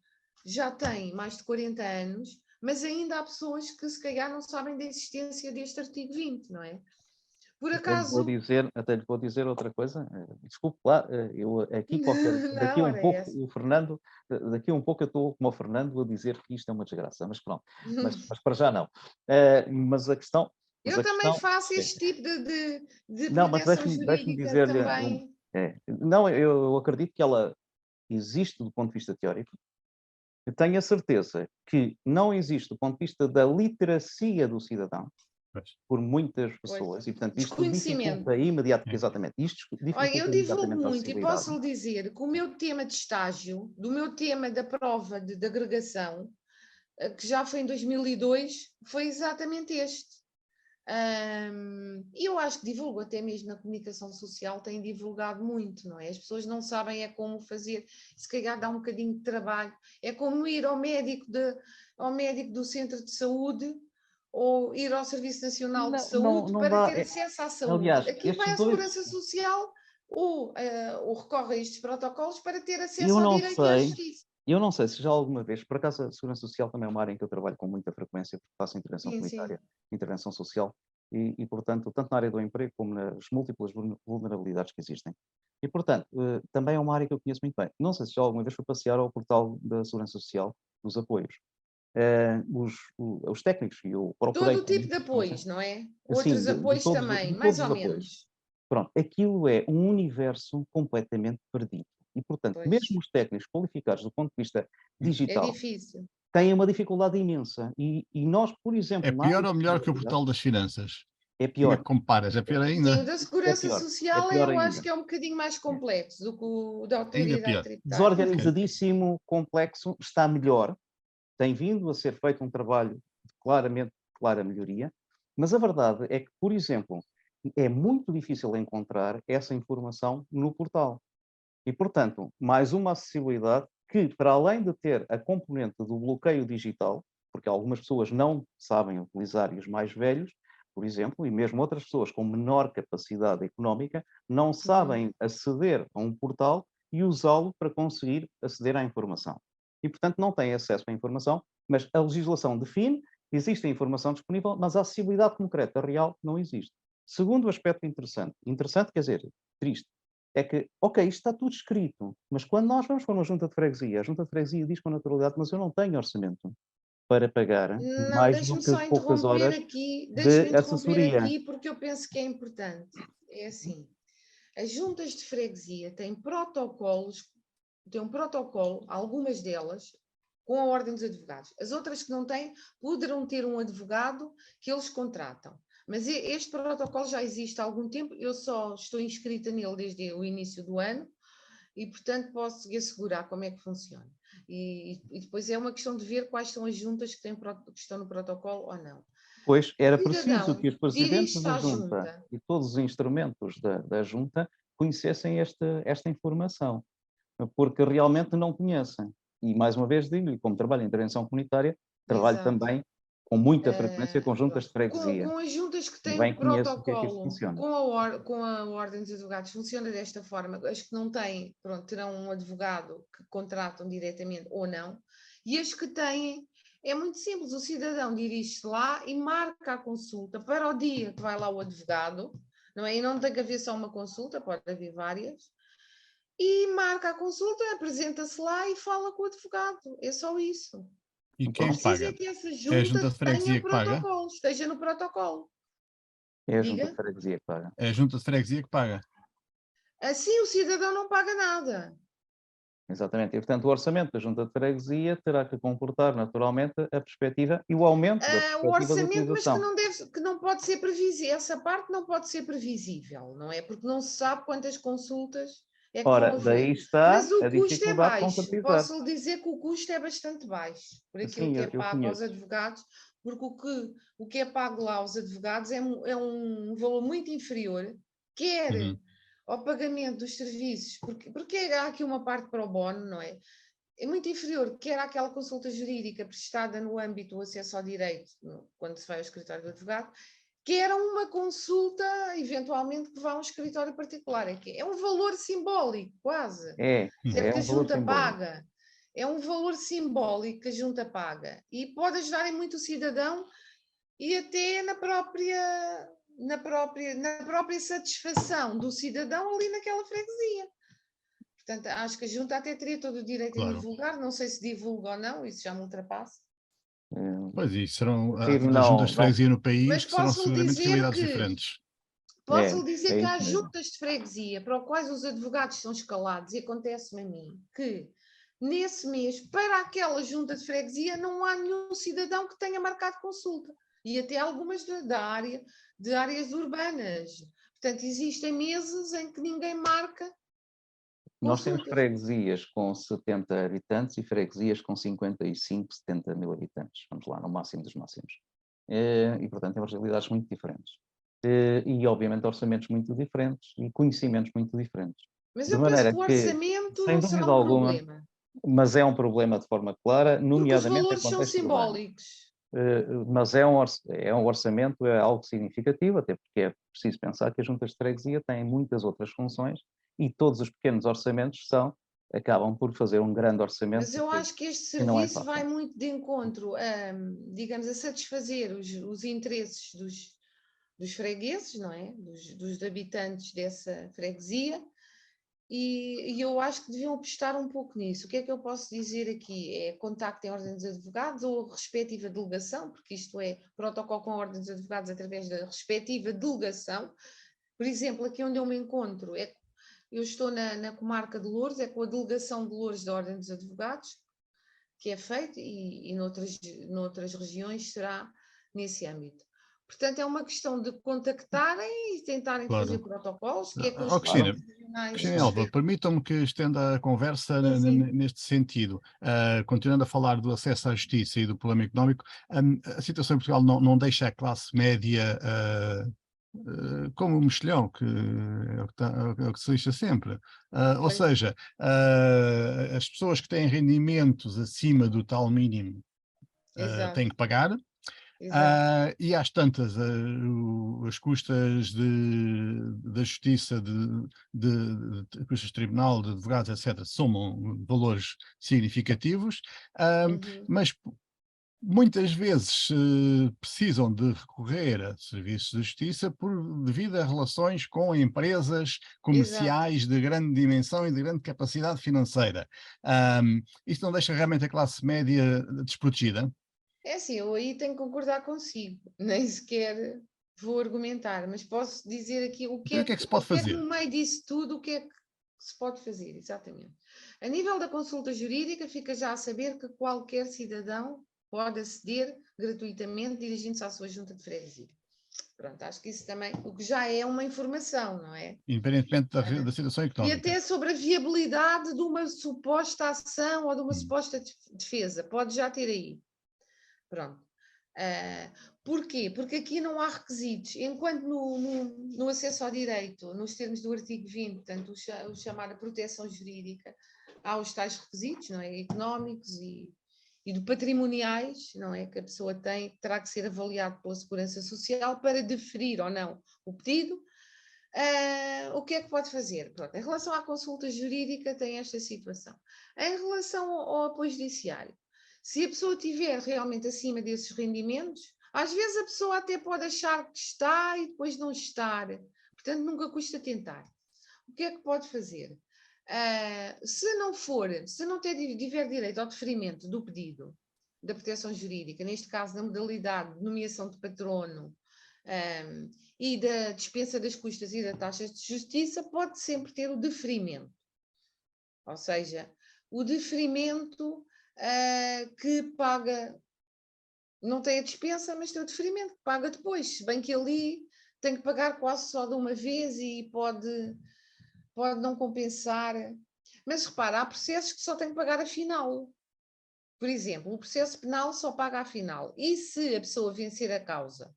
já tem mais de 40 anos, mas ainda há pessoas que se calhar não sabem da existência deste artigo 20, não é? Por acaso... Até lhe vou dizer outra coisa, desculpe lá, eu aqui daqui Não, um era pouco, essa. o Fernando, daqui um pouco eu estou como o Fernando a dizer que isto é uma desgraça, mas pronto, mas para já não. Mas a questão... Eu também faço este tipo de Não, mas proteção deixe-me jurídica dizer-lhe... também. Não, eu acredito que ela existe do ponto de vista teórico. Eu tenho a certeza que não existe do ponto de vista da literacia do cidadão, por muitas pessoas, e portanto isto Desconhecimento. dificulta imediatamente, exatamente, isto Olha, eu dificulta divulgo imediatamente a muito e acessibilidade. posso lhe dizer que o meu tema de estágio, do meu tema da prova de agregação, que já foi em 2002, foi exatamente este. E eu acho que divulgo até mesmo na comunicação social, tem divulgado muito, não é? As pessoas não sabem é como fazer, se calhar dá um bocadinho de trabalho, é como ir ao médico do centro de saúde ou ir ao Serviço Nacional de Saúde Não para dá, ter acesso à saúde. aliás, Aqui vai estes a dois, Segurança Social ou recorre a estes protocolos para ter acesso eu ao não direito e à sei, justiça. eu não sei se já alguma vez, por acaso a Segurança Social também é uma área em que eu trabalho com muita frequência, porque faço intervenção Sim, comunitária, sim. intervenção social, e portanto, tanto na área do emprego como nas múltiplas vulnerabilidades que existem. E, portanto, também é uma área que eu conheço muito bem. Não sei se já alguma vez foi passear ao portal da Segurança Social, dos apoios. Os técnicos, e eu procurei... Todo o tipo de apoios, não é? Assim, Outros apoios de também, mais todos ou os apoios. menos. Pronto, aquilo é um universo completamente perdido. E, portanto, mesmo Pois, os técnicos qualificados do ponto de vista é digital difícil. têm uma dificuldade imensa. E nós, por É exemplo, na área pior da ou melhor que o criminalidade, portal das finanças? é Como é pior. que comparas? É pior Sim, ainda? o da É Segurança pior. É Social pior eu acho ainda. que é um bocadinho mais complexo do que o da Ainda Autoridade pior. Tributária. Ok. Desorganizadíssimo, complexo, está melhor. Tem vindo a ser feito um trabalho de clara melhoria. Mas a verdade é que, por exemplo, é muito difícil encontrar essa informação no portal. E, portanto, mais uma acessibilidade que, para além de ter a componente do bloqueio digital, porque algumas pessoas não sabem utilizar, e os mais velhos, por exemplo, e mesmo outras pessoas com menor capacidade económica, não sabem aceder a um portal e usá-lo para conseguir aceder à informação. E, portanto, não têm acesso à informação, mas a legislação define, existe a informação disponível, mas a acessibilidade concreta, real, não existe. Segundo aspecto interessante quer dizer, triste, é que, ok, isto está tudo escrito, mas quando nós vamos para uma junta de freguesia, a junta de freguesia diz com naturalidade, mas eu não tenho orçamento para pagar Não, mais do deixa-me que só poucas interromper horas aqui, de assessoria. porque eu penso que é importante. É assim, as juntas de freguesia têm protocolos, têm um protocolo, algumas delas, com a Ordem dos Advogados. As outras que não têm, poderão ter um advogado que eles contratam. Mas este protocolo já existe há algum tempo, eu só estou inscrita nele desde o início do ano e, portanto, posso assegurar como é que funciona. E depois é uma questão de ver quais são as juntas que estão no protocolo ou não. Pois O era preciso que cidadão os presidentes dirige-se da à junta junta. e todos os instrumentos da junta conhecessem esta informação, porque realmente não conhecem. E, mais uma vez, digo-lhe, como trabalho em intervenção comunitária, trabalho Exato. também com muita frequência com juntas de freguesia. Com as juntas que E têm o bem conheço o que é que isto protocolo funciona. com a Ordem dos Advogados, funciona desta forma. As que não têm, pronto, terão um advogado que contratam diretamente ou não. E as que têm, é muito simples. O cidadão dirige-se lá e marca a consulta para o dia que vai lá o advogado, não é? E não tem que haver só uma consulta, pode haver várias. E marca a consulta, apresenta-se lá e fala com o advogado. É só isso. E Então, quem Preciso paga? é que essa É a junta junta de freguesia tenha que paga? protocolo, esteja no protocolo. é a junta de Diga. freguesia que paga. É a junta de freguesia que paga. Assim o cidadão não paga nada. Exatamente. E, portanto, o orçamento da junta de freguesia terá que comportar naturalmente a perspectiva e o aumento da O perspectiva de orçamento, mas utilização. que não pode ser previsível. Essa parte não pode ser previsível, não é? Porque não se sabe quantas consultas é que vão Ora, daí haver. está Mas o a custo é dificuldade de baixo. concretizar. Posso lhe dizer que o custo é bastante baixo por aquilo Sim, que é eu pago aos conheço. advogados, porque o que é pago lá aos advogados é um valor muito inferior, quer Uhum. ao pagamento dos serviços, porque há aqui uma parte para o bono, não é? É muito inferior, quer àquela consulta jurídica prestada no âmbito do acesso ao direito, quando se vai ao escritório do advogado, quer a uma consulta, eventualmente, que vá a um escritório particular. É um valor simbólico, quase. É Certo que a um valor junta simbólico. paga. É um valor simbólico que a junta paga. E pode ajudar em muito o cidadão e até na própria satisfação do cidadão ali naquela freguesia. Portanto, acho que a junta até teria todo o direito em Claro. divulgar, não sei se divulga ou não, isso já me ultrapassa. Pois, e serão, há Prefiro tantas juntas não, de não. freguesia no país Mas que serão seguramente realidades diferentes. posso lhe dizer É que há isso mesmo. juntas de freguesia para os quais os advogados são escalados, e acontece-me a mim, que nesse mês, para aquela junta de freguesia, não há nenhum cidadão que tenha marcado consulta. E até algumas de áreas urbanas. Portanto, existem meses em que ninguém marca Nós temos consultas. freguesias com 70 habitantes e freguesias com 55, 70 mil habitantes. Vamos lá, no máximo dos máximos. E, portanto, temos realidades muito diferentes. E, obviamente, orçamentos muito diferentes e conhecimentos muito diferentes. Mas De eu penso maneira que o que, orçamento sem não será dúvida um alguma, problema, mas é um problema de forma clara, porque os nomeadamente em valores são contexto urbano. simbólicos. Mas é um orçamento, é algo significativo, até porque é preciso pensar que as juntas de freguesia têm muitas outras funções e todos os pequenos orçamentos acabam por fazer um grande orçamento Mas eu acho que este que não é serviço vai fácil. muito de encontro, digamos, a satisfazer os interesses dos fregueses, não é? Dos habitantes dessa freguesia, e eu acho que deviam apostar um pouco nisso. O que é que eu posso dizer aqui? É contacto em ordem dos advogados ou respectiva delegação, porque isto é protocolo com a ordem dos advogados através da respectiva delegação. Por exemplo, aqui onde eu me encontro, eu estou na comarca de Loures, é com a delegação de Loures da Ordem dos Advogados, que é feito, e noutras regiões será nesse âmbito. Portanto, é uma questão de contactarem e tentarem fazer Claro. protocolos, que é com os Cristina, colégios regionais Cristina Alva, respectivos. permitam-me que estenda a conversa Sim, sim. neste sentido. Continuando a falar do acesso à justiça e do problema económico, a situação em Portugal não deixa a classe média como o mexilhão, que é o que se lixa sempre. Ou Pois, seja, as pessoas que têm rendimentos acima do tal mínimo exato, têm que pagar. exato. E às tantas, as custas da justiça, custas de tribunal, de advogados, etc., somam valores significativos, Uhum. mas muitas vezes precisam de recorrer a serviços de justiça devido a relações com empresas Exato. comerciais de grande dimensão e de grande capacidade financeira. Isto não deixa realmente a classe média desprotegida? É assim, eu aí tenho que concordar consigo, nem sequer vou argumentar, mas posso dizer aqui Então, o que é que se pode o que é que fazer? no meio disso tudo, o que é que se pode fazer, exatamente. A nível da consulta jurídica, fica já a saber que qualquer cidadão pode aceder gratuitamente dirigindo-se à sua junta de freguesia. Pronto, acho que isso também, o que já é uma informação, não é? Independentemente da situação E económica. até sobre a viabilidade de uma suposta ação ou de uma suposta defesa, pode já ter aí. Pronto. Porquê? Porque aqui não há requisitos. Enquanto no acesso ao direito, nos termos do artigo 20, portanto, o chamar a proteção jurídica, há os tais requisitos, não é? Económicos e de patrimoniais, não é? Que a pessoa tem, que terá que ser avaliado pela Segurança Social para deferir ou não o pedido. O que é que pode fazer? Pronto, em relação à consulta jurídica, tem esta situação. Em relação ao apoio judiciário, se a pessoa estiver realmente acima desses rendimentos, às vezes a pessoa até pode achar que está e depois não estar. Portanto, nunca custa tentar. O que é que pode fazer? Se não tiver direito ao deferimento do pedido da proteção jurídica, neste caso da modalidade de nomeação de patrono, e da dispensa das custas e das taxas de justiça, pode sempre ter o deferimento. Ou seja, o deferimento que paga, não tem a dispensa, mas tem o deferimento que paga depois, se bem que ali tem que pagar quase só de uma vez e pode não compensar. Mas repara, há processos que só tem que pagar a final. Por exemplo, o processo penal só paga a final. E se a pessoa vencer a causa,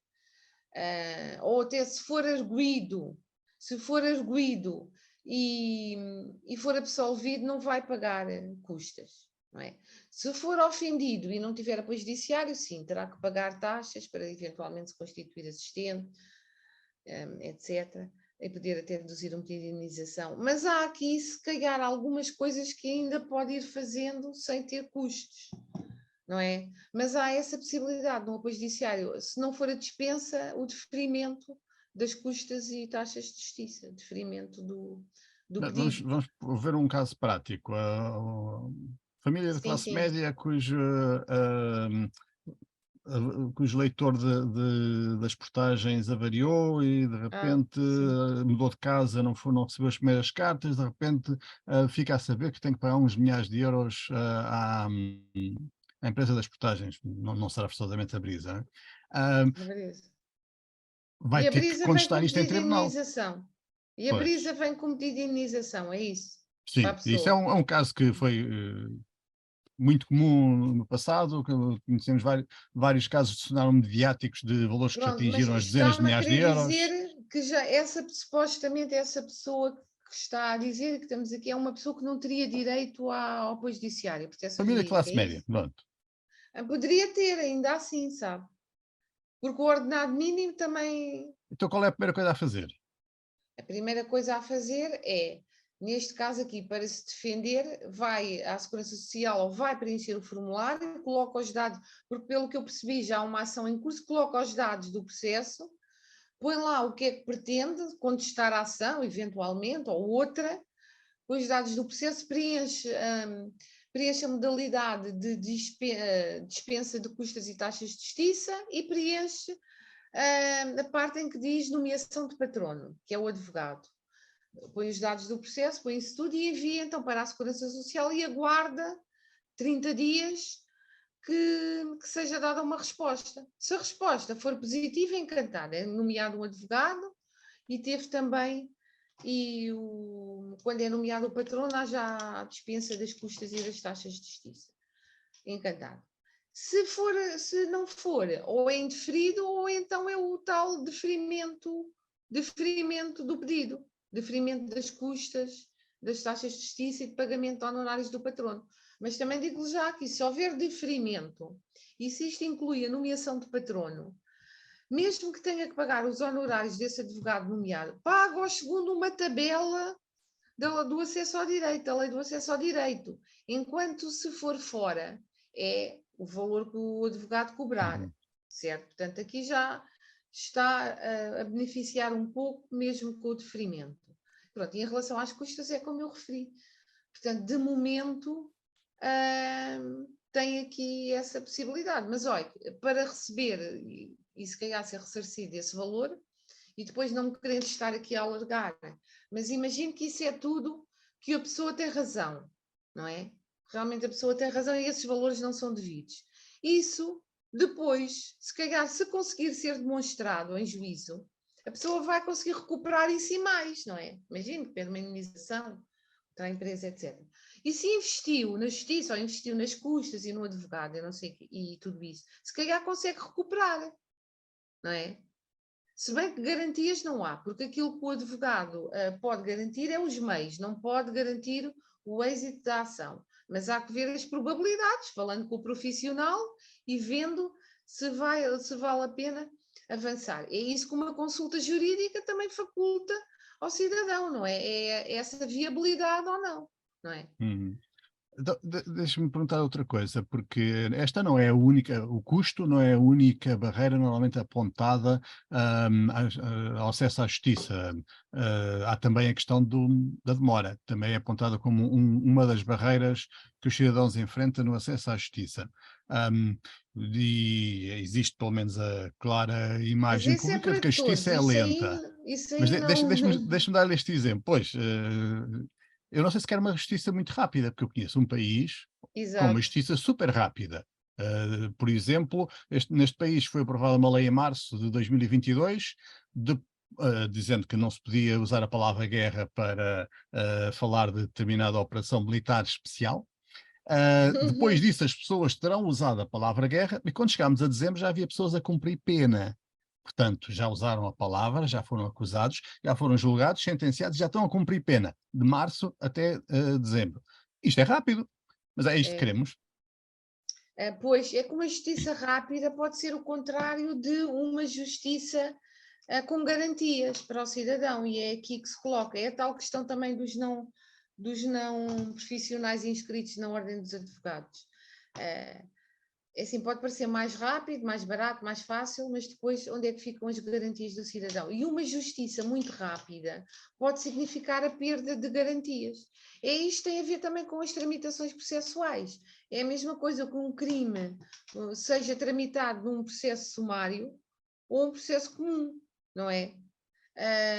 ou até se for arguido e for absolvido, não vai pagar custas. Não é? Se for ofendido e não tiver apoio judiciário, sim, terá que pagar taxas para eventualmente se constituir assistente, etc., e poder até reduzir um pedido de indenização. Mas há aqui, se calhar, algumas coisas que ainda pode ir fazendo sem ter custos, não é? Mas há essa possibilidade no apoio judiciário, se não for a dispensa, o deferimento das custas e taxas de justiça, deferimento do pedido. Vamos ver um caso prático. A família de classe Sim. média cujo leitor das portagens avariou e de repente mudou de casa, não recebeu as primeiras cartas, de repente fica a saber que tem que pagar uns milhares de euros à empresa das portagens, não será forçosamente a Brisa, vai E a ter que Brisa vem contestar com isto em pedido de tribunal. indenização. E a Pois. Brisa vem com pedido de indenização, é isso? Sim, isso é um caso que foi muito comum no passado, que conhecemos vários casos que se tornaram mediáticos de valores que Pronto, atingiram mas as dezenas de está-me a milhares de querer euros. dizer que já supostamente essa pessoa que está a dizer que estamos aqui é uma pessoa que não teria direito ao apoio judiciário, proteção Família de jurídica, classe é média, isso? pronto. Poderia ter, ainda assim, sabe? Porque o ordenado mínimo também... Então qual é a primeira coisa a fazer? A primeira coisa a fazer é, neste caso aqui, para se defender, vai à Segurança Social ou vai preencher o formulário, coloca os dados, porque pelo que eu percebi já há uma ação em curso, coloca os dados do processo, põe lá o que é que pretende, contestar a ação, eventualmente, ou outra, põe os dados do processo, preenche a modalidade de dispensa de custas e taxas de justiça e preenche a parte em que diz nomeação de patrono, que é o advogado. Põe os dados do processo, põe isso tudo e envia então para a Segurança Social e aguarda 30 dias que seja dada uma resposta. Se a resposta for positiva, encantado, é nomeado um advogado e teve também, quando é nomeado o patrono, há já a dispensa das custas e das taxas de justiça. Encantado. Se não for, ou é indeferido, ou então é o tal deferimento do pedido, deferimento das custas, das taxas de justiça e de pagamento de honorários do patrono. Mas também digo-lhe já que se houver deferimento, e se isto inclui a nomeação de patrono, mesmo que tenha que pagar os honorários desse advogado nomeado, paga segundo uma tabela do acesso ao direito, a lei do acesso ao direito. Enquanto se for fora, é o valor que o advogado cobrar, certo? Portanto, aqui já está a beneficiar um pouco, mesmo com o deferimento. Pronto, e em relação às custas, é como eu referi. Portanto, de momento, tem aqui essa possibilidade. Mas, olha, para receber e se calhar ser ressarcido esse valor, e depois não me querendo estar aqui a alargar, mas imagino que isso é tudo que a pessoa tem razão, não é? Realmente a pessoa tem razão e esses valores não são devidos. Isso, depois, se calhar, se conseguir ser demonstrado em juízo, a pessoa vai conseguir recuperar isso e mais, não é? Imagino que pede uma indenização para a empresa, etc. E se investiu na justiça ou investiu nas custas e no advogado, eu não sei, e tudo isso, se calhar consegue recuperar, não é? Se bem que garantias não há, porque aquilo que o advogado pode garantir é os meios, não pode garantir o êxito da ação. Mas há que ver as probabilidades, falando com o profissional e vendo se vale a pena avançar. É isso que uma consulta jurídica também faculta ao cidadão, não é? É essa viabilidade ou não, não é? Então, deixa-me perguntar outra coisa, porque esta não é a única, o custo não é a única barreira normalmente apontada ao acesso à justiça. Há também a questão da demora, também é apontada como uma das barreiras que os cidadãos enfrentam no acesso à justiça. E existe pelo menos a clara Mas imagem isso é pública de para que a todos, justiça é lenta. isso Mas aí não. deixa-me dar-lhe este exemplo. Pois, eu não sei se quer uma justiça muito rápida, porque eu conheço um país com uma Exato. justiça super rápida. Por exemplo, neste país foi aprovada uma lei em março de 2022, dizendo que não se podia usar a palavra guerra para falar de determinada operação militar especial. Depois disso, as pessoas terão usado a palavra guerra, e quando chegámos a dezembro já havia pessoas a cumprir pena. Portanto, já usaram a palavra, já foram acusados, já foram julgados, sentenciados, já estão a cumprir pena, de março até dezembro. Isto é rápido, mas é isto que É. queremos. Pois, é que uma justiça rápida pode ser o contrário de uma justiça com garantias para o cidadão, e é aqui que se coloca. É a tal questão também dos não profissionais inscritos na Ordem dos Advogados. É assim, pode parecer mais rápido, mais barato, mais fácil, mas depois onde é que ficam as garantias do cidadão? E uma justiça muito rápida pode significar a perda de garantias. Isto tem a ver também com as tramitações processuais. É a mesma coisa que um crime seja tramitado num processo sumário ou um processo comum, não é?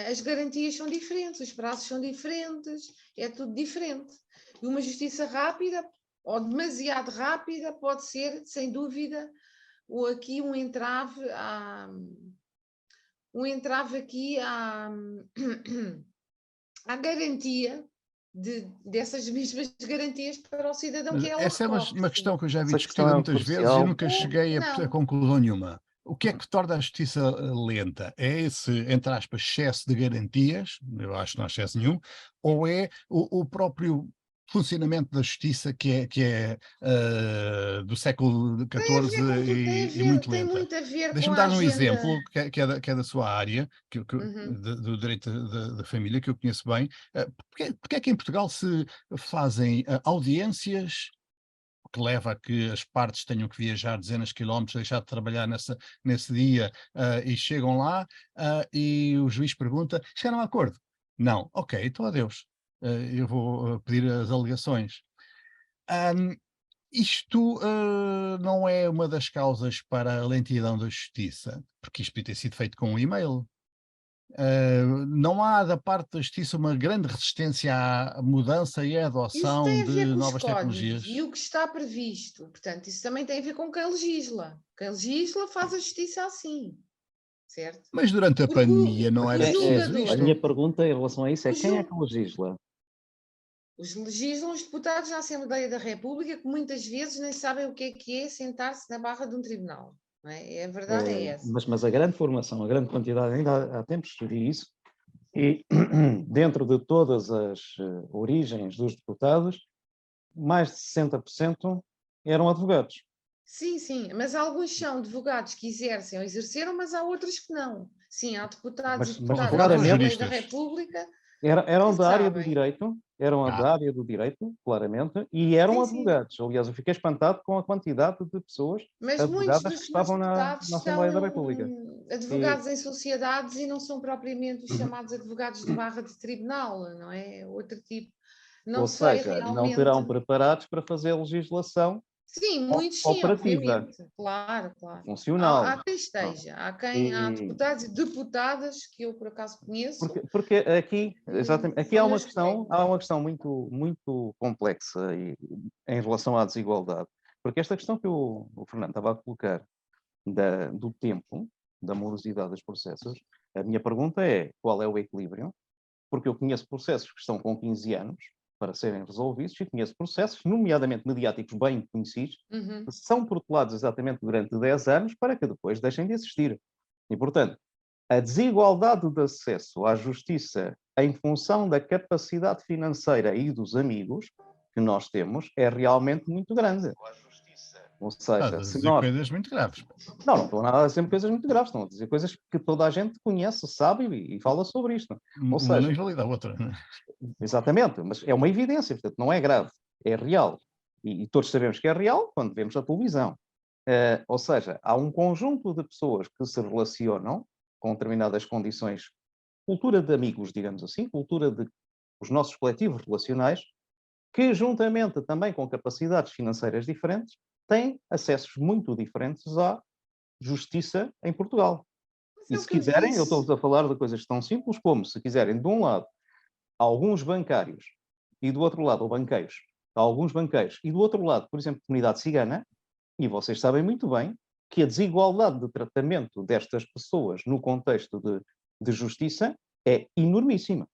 As garantias são diferentes, os prazos são diferentes, é tudo diferente. E uma justiça rápida ou demasiado rápida pode ser, sem dúvida, aqui um entrave aqui à garantia dessas mesmas garantias para o cidadão Mas que ela essa é recorre. uma questão que eu já vi Essa questão discutida é muitas vezes e crucial. nunca cheguei a Não, conclusão nenhuma. O que é que torna a justiça lenta? É esse, entre aspas, excesso de garantias, eu acho que não há excesso nenhum, ou é o próprio funcionamento da justiça que é do século tem a ver com XIV tudo, e muito tem lenta? muito a ver com Deixa-me a dar um agenda. exemplo que é da sua área, Uhum. do direito da família, que eu conheço bem. Porque é que em Portugal se fazem audiências que leva a que as partes tenham que viajar dezenas de quilómetros, deixar de trabalhar nesse dia, e chegam lá, e o juiz pergunta: chegaram a acordo? Não. Ok, então adeus. Eu vou pedir as alegações. Ahm, Isto não é uma das causas para a lentidão da justiça, porque isto podia ter sido feito com um e-mail. Não há da parte da justiça uma grande resistência à mudança e à Isso adoção tem a ver de com os novas códigos tecnologias? e o que está previsto. Portanto, isso também tem a ver com quem legisla. Quem legisla faz a justiça assim, certo? Mas durante a Porque pandemia não o era preciso A julgador, minha isto? pergunta em relação a isso é o quem é que jul- legisla? os legislam os deputados na Assembleia da República, que muitas vezes nem sabem o que é sentar-se na barra de um tribunal. Não é? A verdade é essa. Mas a grande formação, a grande quantidade, ainda há tempos estudei isso, e dentro de todas as origens dos deputados, mais de 60% eram advogados. Sim, sim, mas alguns são advogados que exercem ou exerceram, mas há outros que não. Sim, há deputados e Mas deputadas na Advogados ou claramente Assembleia da juristas? República eram que da área do sabem. direito, Ah, claramente, e eram Sim, sim. advogados. Aliás, eu fiquei espantado com a quantidade de pessoas Mas muitos advogadas dos que senhores estavam deputados na estão Assembleia da República. E, advogados em sociedades e não são propriamente os chamados advogados de barra de tribunal, não é? Outro tipo. Não ou sei seja, não terão realmente. preparados para fazer legislação Sim, muitos sim, operativa, obviamente. Claro, claro. funcional. Há quem esteja, há E, deputados e deputadas que eu por acaso conheço, porque aqui, exatamente, aqui são meus colegas. há uma questão muito complexa em relação à desigualdade. Porque esta questão que o Fernando estava a colocar do tempo, da morosidade dos processos, a minha pergunta é qual é o equilíbrio? Porque eu conheço processos que estão com 15 anos para serem resolvidos e conheço processos, nomeadamente mediáticos bem conhecidos, Uhum. que são protelados exatamente durante 10 anos para que depois deixem de existir. E, portanto, a desigualdade de acesso à justiça em função da capacidade financeira e dos amigos que nós temos é realmente muito grande. Ou estás seja, a se dizer nós... coisas muito graves. Não estou nada a dizer coisas muito graves, estão a dizer coisas que toda a gente conhece, sabe e fala sobre isto. Ou Uma não seja, invalida a outra, né? exatamente, mas é uma evidência, portanto, não é grave, é real. e todos sabemos que é real quando vemos a televisão. Ou seja, há um conjunto de pessoas que se relacionam com determinadas condições, cultura de amigos, digamos assim, cultura de os nossos coletivos relacionais, que juntamente também com capacidades financeiras diferentes, têm acessos muito diferentes à justiça em Portugal. Mas E é o se que eu quiserem, eu disse. estou-vos a falar de coisas tão simples como, se quiserem, de um lado, alguns bancários e do outro lado, ou banqueiros, alguns banqueiros, e do outro lado, por exemplo, comunidade cigana, e vocês sabem muito bem que a desigualdade de tratamento destas pessoas no contexto de justiça é enormíssima.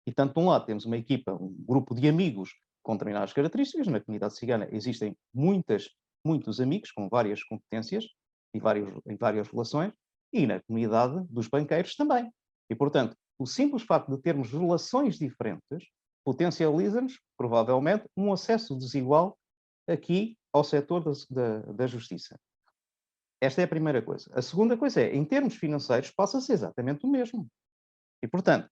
E tanto de um lado temos uma equipa, um grupo de amigos com determinadas características, na comunidade cigana existem muitos amigos com várias competências e várias relações, e na comunidade dos banqueiros também. E, portanto, o simples facto de termos relações diferentes potencializa-nos, provavelmente, um acesso desigual aqui ao setor da justiça. Esta é a primeira coisa. A segunda coisa é, em termos financeiros, passa-se exatamente o mesmo. E, portanto,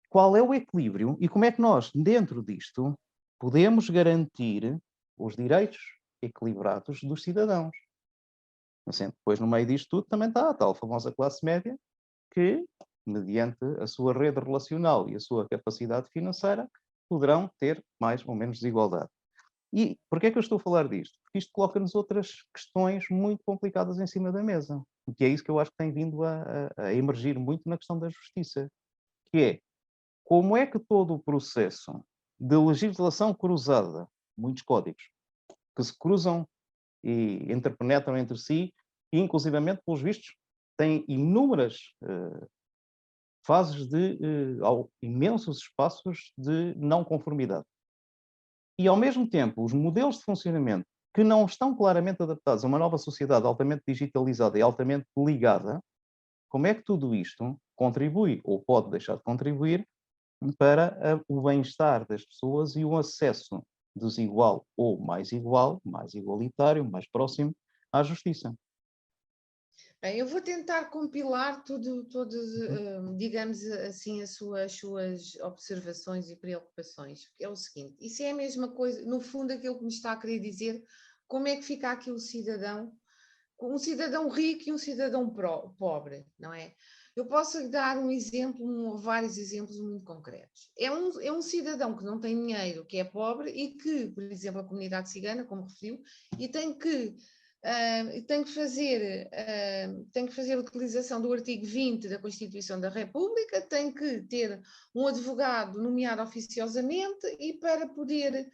qual é o equilíbrio e como é que nós, dentro disto, podemos garantir os direitos equilibrados dos cidadãos? Assim, depois, no meio disto tudo, também está a tal famosa classe média que, mediante a sua rede relacional e a sua capacidade financeira, poderão ter mais ou menos desigualdade. E porquê é que eu estou a falar disto? Porque isto coloca-nos outras questões muito complicadas em cima da mesa. Que é isso que eu acho que tem vindo a emergir muito na questão da justiça. Que é, como é que todo o processo de legislação cruzada, muitos códigos, que se cruzam e interpenetram entre si, e inclusivamente, pelos vistos, têm inúmeras fases imensos espaços de não conformidade. E, ao mesmo tempo, os modelos de funcionamento que não estão claramente adaptados a uma nova sociedade altamente digitalizada e altamente ligada, como é que tudo isto contribui, ou pode deixar de contribuir, para o bem-estar das pessoas e um acesso desigual ou mais igual, mais igualitário, mais próximo à justiça? Bem, eu vou tentar compilar digamos assim, as suas observações e preocupações. É o seguinte, isso é a mesma coisa, no fundo, aquilo que me está a querer dizer, como é que fica aqui o cidadão, um cidadão rico e um cidadão pobre, não é? Eu posso dar um exemplo, vários exemplos muito concretos. É um cidadão que não tem dinheiro, que é pobre e que, por exemplo, a comunidade cigana, como referiu, e tem que fazer utilização do artigo 20 da Constituição da República, tem que ter um advogado nomeado oficiosamente e para poder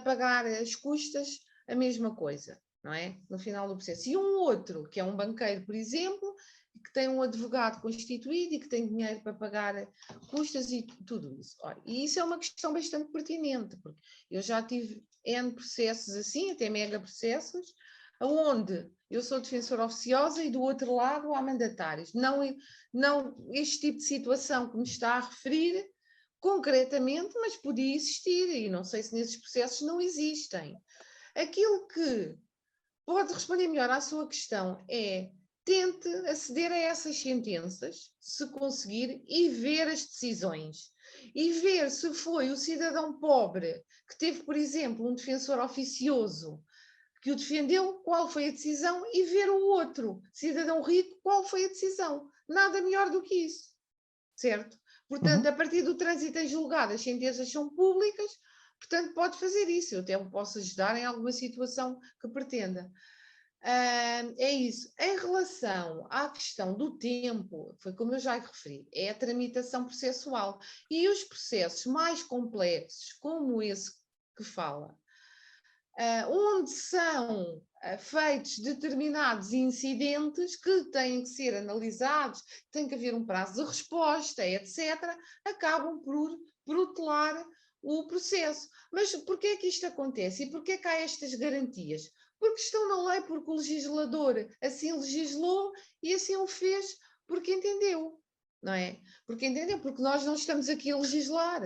pagar as custas, a mesma coisa, não é? No final do processo. E um outro, que é um banqueiro, por exemplo, que tem um advogado constituído e que tem dinheiro para pagar custas e tudo isso. Ora, e isso é uma questão bastante pertinente, porque eu já tive N processos assim, até mega processos, onde eu sou defensora oficiosa e do outro lado há mandatários. Não este tipo de situação que me está a referir concretamente, mas podia existir e não sei se nesses processos não existem. Aquilo que pode responder melhor à sua questão é tente aceder a essas sentenças, se conseguir, e ver as decisões. E ver se foi o cidadão pobre que teve, por exemplo, um defensor oficioso que o defendeu, qual foi a decisão, e ver o outro, cidadão rico, qual foi a decisão. Nada melhor do que isso, certo? Portanto, a partir do trânsito em julgado, as sentenças são públicas, portanto, pode fazer isso. Eu até o posso ajudar em alguma situação que pretenda. É isso. Em relação à questão do tempo, foi como eu já referi, é a tramitação processual. E os processos mais complexos, como esse que fala, onde são feitos determinados incidentes que têm que ser analisados, tem que haver um prazo de resposta, etc., acabam por protelar o processo. Mas porquê é que isto acontece? E porquê é que há estas garantias? Porque estão na lei, porque o legislador assim legislou e assim o fez porque entendeu, não é? Porque entendeu, porque nós não estamos aqui a legislar.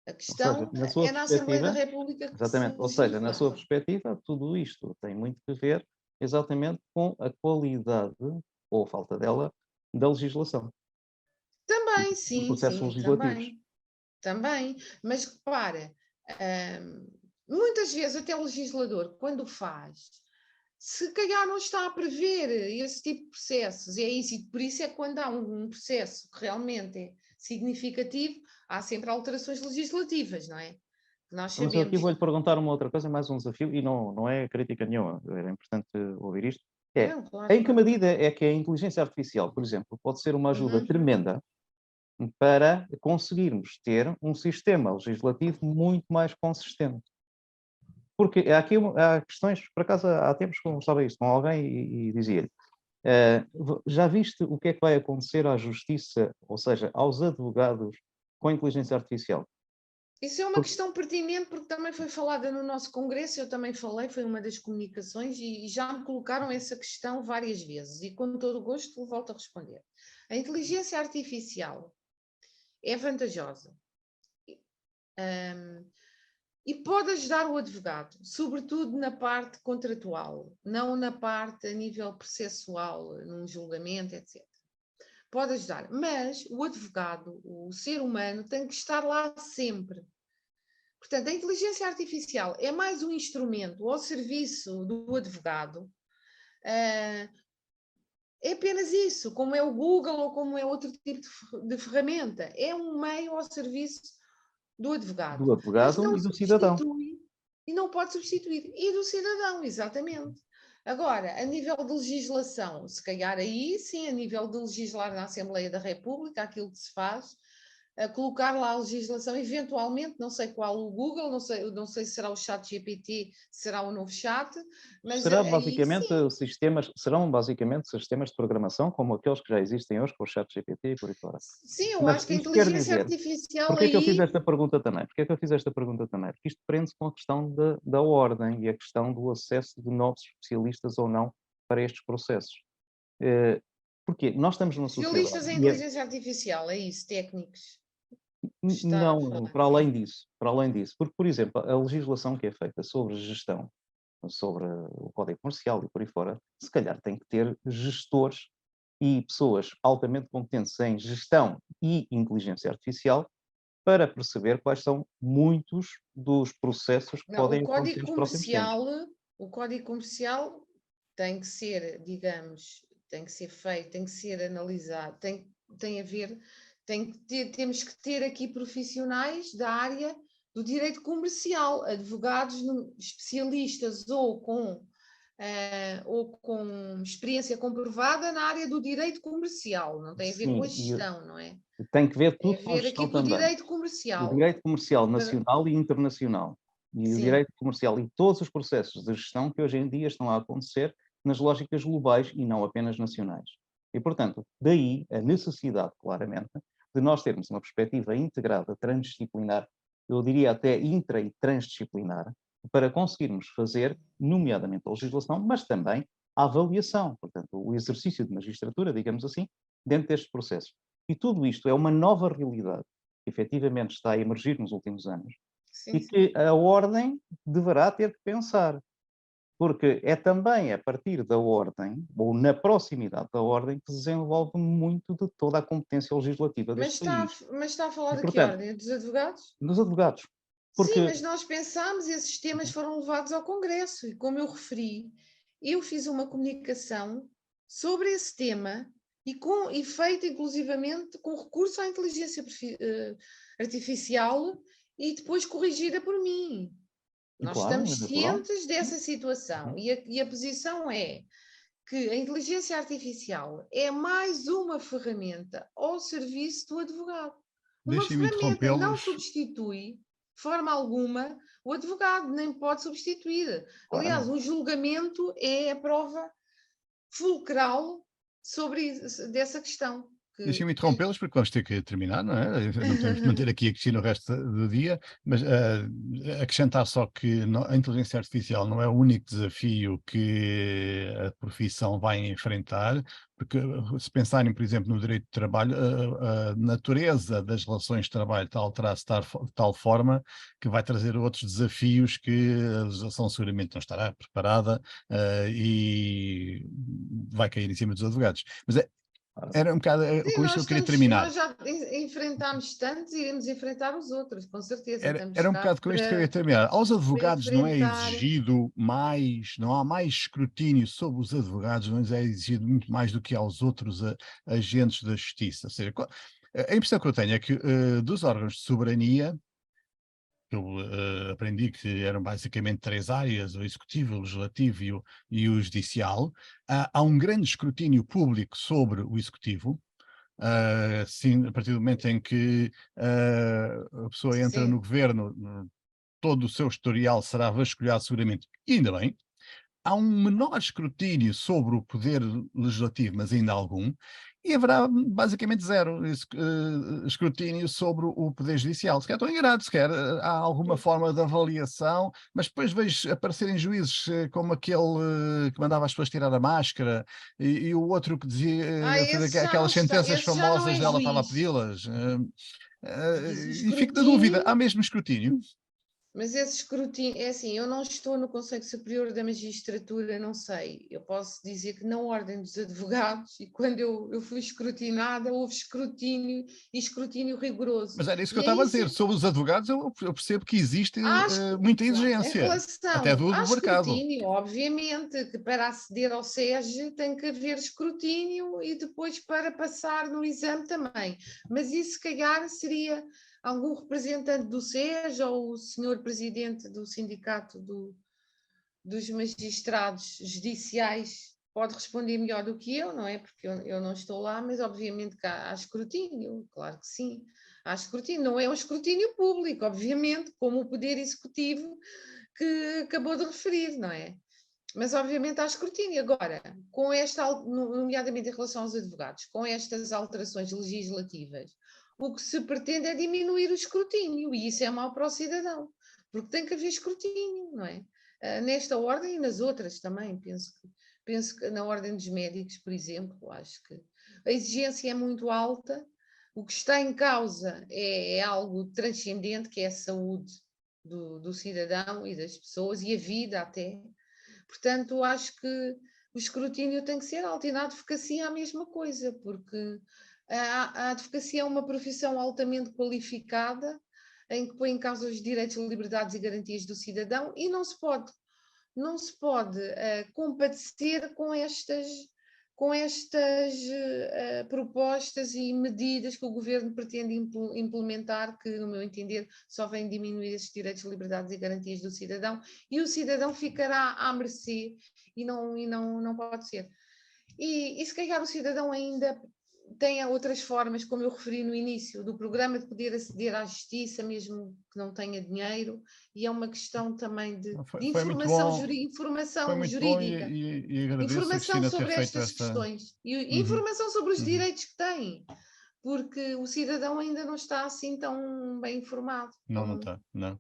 A Ou seja, questão na sua é na Assembleia da perspectiva, República que se exatamente, ou seja, na sua legisla. perspectiva, tudo isto tem muito que ver exatamente com a qualidade, ou a falta dela, da legislação e Também, dos sim, processos sim, legislativos. também. Mas repara, muitas vezes até o legislador, quando faz, se calhar não está a prever esse tipo de processos, e é isso, e por isso é que quando há um processo que realmente é significativo, há sempre alterações legislativas, não é? Nós Mas eu aqui sabemos. vou-lhe perguntar uma outra coisa, mais um desafio, e não é crítica nenhuma, era importante ouvir isto. Não, claro, Em que claro. medida é que a inteligência artificial, por exemplo, pode ser uma ajuda Uhum. tremenda para conseguirmos ter um sistema legislativo muito mais consistente? Porque aqui há questões, por acaso há tempos conversava isto com alguém e dizia-lhe, já viste o que é que vai acontecer à justiça, ou seja, aos advogados com a inteligência artificial? Isso é uma questão pertinente porque também foi falada no nosso congresso, eu também falei, foi uma das comunicações e já me colocaram essa questão várias vezes e com todo o gosto volto a responder. A inteligência artificial é vantajosa e pode ajudar o advogado, sobretudo na parte contratual, não na parte a nível processual, num julgamento, etc. Pode ajudar, mas o advogado, o ser humano, tem que estar lá sempre. Portanto, a inteligência artificial é mais um instrumento ao serviço do advogado. É apenas isso, como é o Google ou como é outro tipo de ferramenta. É um meio ao serviço do advogado. Do Mas advogado não e do cidadão. substitui e não pode substituir. E do cidadão, exatamente. Agora, a nível de legislação, se calhar aí sim, a nível de legislar na Assembleia da República, aquilo que se faz, a colocar lá a legislação, eventualmente, não sei qual o Google, não sei se será o chat GPT, será o novo chat, mas aí sim. Serão basicamente sistemas de programação como aqueles que já existem hoje com o chat GPT e por aí fora. Sim, eu Mas acho que a isto quer inteligência dizer, artificial porque é que eu fiz aí. esta pergunta também? Porque é que eu fiz esta pergunta também? Porque isto prende-se com a questão da ordem e a questão do acesso de novos especialistas ou não para estes processos. Porque nós estamos numa sociedade, Especialistas em inteligência artificial, é isso, técnicos. Está a não, falar. para além disso, porque, por exemplo, a legislação que é feita sobre gestão, sobre o código comercial e por aí fora, se calhar tem que ter gestores e pessoas altamente competentes em gestão e inteligência artificial para perceber quais são muitos dos processos que Não, podem acontecer nos próximos tempos. o código comercial tem que ser, digamos, tem que ser feito, tem que ser analisado, tem a ver, temos que ter aqui profissionais da área do direito comercial, advogados, especialistas ou com experiência comprovada na área do direito comercial, não tem a ver com a Sim, gestão, não é? e tem que ver Tem a tudo com a ver aqui gestão com o também. direito O comercial. direito comercial nacional e internacional. E o Sim. direito comercial e todos os processos de gestão que hoje em dia estão a acontecer nas lógicas globais e não apenas nacionais. E, portanto, daí a necessidade, claramente, de nós termos uma perspectiva integrada, transdisciplinar, eu diria até intra e transdisciplinar, para conseguirmos fazer, nomeadamente a legislação, mas também a avaliação, portanto, o exercício de magistratura, digamos assim, dentro destes processos. E tudo isto é uma nova realidade que efetivamente está a emergir nos últimos anos Sim, e sim. que a ordem deverá ter que pensar. Porque é também a partir da ordem, ou na proximidade da ordem, que se desenvolve muito de toda a competência legislativa Mas deste país. está a falar E, de que portanto, ordem? Dos advogados? dos advogados. Sim, Porque, mas nós pensámos e esses temas foram levados ao Congresso. E como eu referi, eu fiz uma comunicação sobre esse tema e feita inclusivamente com recurso à inteligência artificial e depois corrigida por mim. Nós claro, estamos é natural. cientes dessa situação e a posição é que a inteligência artificial é mais uma ferramenta ao serviço do advogado. Uma Deixem-me ferramenta não interrompê-los. substitui, de forma alguma, o advogado, nem pode substituir. Aliás, Claramente. um julgamento é a prova fulcral dessa questão. Deixem-me interrompê-los porque vamos ter que terminar, não é? Não podemos manter aqui a Cristina o resto do dia, mas acrescentar só que a inteligência artificial não é o único desafio que a profissão vai enfrentar, porque se pensarem, por exemplo, no direito de trabalho, a natureza das relações de trabalho está a alterar-se de tal forma que vai trazer outros desafios que a legislação seguramente não estará preparada e vai cair em cima dos advogados. Mas Era um bocado Sim, com isto que eu queria terminar. nós já enfrentámos tantos e iremos enfrentar os outros, com certeza. Estamos Era um cá bocado com isto que eu ia terminar. Aos para advogados não é enfrentar. exigido mais, não há mais escrutínio sobre os advogados, não é exigido muito mais do que aos outros agentes da justiça. Ou seja, a impressão que eu tenho é que dos órgãos de soberania, eu aprendi que eram basicamente 3 áreas, o executivo, o legislativo e o judicial, há um grande escrutínio público sobre o executivo. Sim, a partir do momento em que a pessoa entra no Sim, governo, todo o seu historial será vasculhado seguramente, e ainda bem. Há um menor escrutínio sobre o poder legislativo, mas ainda algum, e haverá basicamente zero escrutínio sobre o poder judicial. Se quer estou enganado, se quer há alguma forma de avaliação, mas depois vejo aparecerem juízes como aquele que mandava as pessoas tirar a máscara e o outro que dizia, fez esse já não aquelas está, sentenças esse já não famosas é dela estava a juiz. pedi-las. Esse E fico na dúvida, há escrutínio, mesmo escrutínio? mas esse escrutínio, é assim, eu não estou no Conselho Superior da Magistratura, não sei. Eu posso dizer que na Ordem dos Advogados, e quando eu fui escrutinada, houve escrutínio e escrutínio rigoroso. Mas era isso que eu E é estava a isso. dizer. Sobre os advogados, eu percebo que existe Há muita Em exigência, até relação do ao mercado. escrutínio, obviamente que para aceder ao SES tem que haver escrutínio e depois para passar no exame também. Mas isso, se calhar, seria algum representante do SES ou o senhor presidente do Sindicato dos Magistrados Judiciais pode responder melhor do que eu, não é? Porque eu não estou lá, mas obviamente que há escrutínio, claro que sim. Há escrutínio, não é um escrutínio público, obviamente, como o Poder Executivo que acabou de referir, não é? Mas obviamente há escrutínio. Agora, com esta, nomeadamente em relação aos advogados, com estas alterações legislativas, o que se pretende é diminuir o escrutínio, e isso é mau para o cidadão, porque tem que haver escrutínio, não é? Nesta ordem e nas outras também, penso que na ordem dos médicos, por exemplo, acho que a exigência é muito alta, o que está em causa é algo transcendente, que é a saúde do cidadão e das pessoas, e a vida até. Portanto, acho que o escrutínio tem que ser alto, e na advocacia é a mesma coisa, porque a advocacia é uma profissão altamente qualificada, em que põe em causa os direitos, liberdades e garantias do cidadão, e não se pode compadecer com estas propostas e medidas que o governo pretende implementar, que, no meu entender, só vêm diminuir esses direitos, liberdades e garantias do cidadão, e o cidadão ficará à mercê, e não pode ser. E se calhar o cidadão ainda tem outras formas, como eu referi no início, do programa de poder aceder à justiça, mesmo que não tenha dinheiro, e é uma questão também de Foi muito bom, foi informação muito bom jurídica, e agradeço a informação Cristina ter sobre feito estas essa. questões e Uhum, informação sobre os uhum. direitos que tem, porque o cidadão ainda não está assim tão bem informado. Não, não está, não.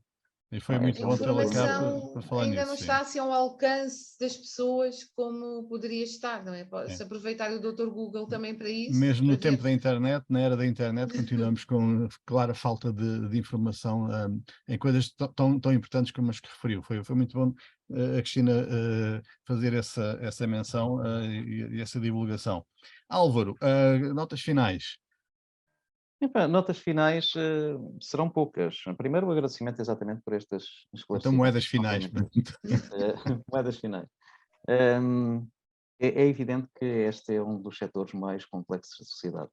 E foi É muito A bom tê-la cá informação para falar ainda não nisso, está sim. assim ao alcance das pessoas como poderia estar, não é? É. Se aproveitar o Dr. Google também para isso, Mesmo para no tempo ver. da internet, na era da internet, continuamos com clara falta de informação em coisas tão importantes como as que referiu. Foi muito bom a Cristina fazer essa menção e essa divulgação. Álvaro, notas finais. Notas finais serão poucas. Primeiro, o agradecimento exatamente por estes Então, esclarecimentos moedas que estão finais. permitidos. Moedas finais. Um, é evidente que este é um dos setores mais complexos da sociedade,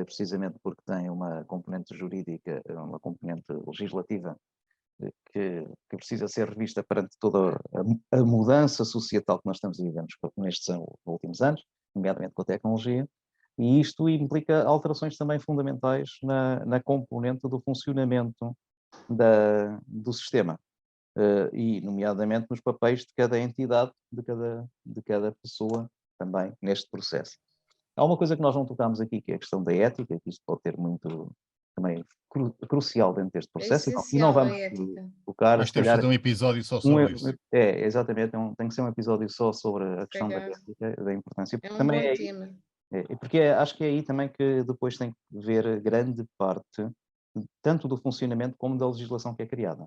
precisamente porque tem uma componente jurídica, uma componente legislativa, que precisa ser revista perante toda a mudança societal que nós estamos a viver nestes últimos anos, nomeadamente com a tecnologia, e isto implica alterações também fundamentais na componente do funcionamento do sistema, e nomeadamente nos papéis de cada entidade, de cada pessoa também neste processo. Há uma coisa que nós não tocámos aqui, que é a questão da ética, que isto pode ter muito também crucial dentro deste É processo, e não essencial a vamos ética. tocar, Acho se que temos de calhar, fazer um episódio só sobre isso. exatamente, tem que ser um episódio só sobre a Se questão da calhar. ética, da importância, É porque um também bom tema. porque acho que é aí também que depois tem que ver grande parte, tanto do funcionamento como da legislação que é criada.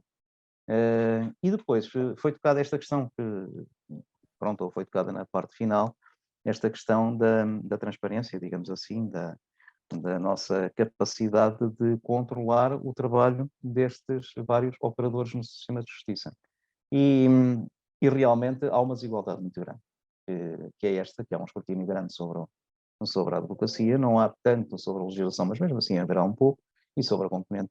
E depois foi tocada esta questão que, pronto, foi tocada na parte final, esta questão da transparência, digamos assim, da nossa capacidade de controlar o trabalho destes vários operadores no sistema de justiça. E realmente há uma desigualdade muito grande, que é esta, que há um escrutínio grande sobre a advocacia, não há tanto sobre a legislação, mas mesmo assim haverá um pouco, e sobre a componente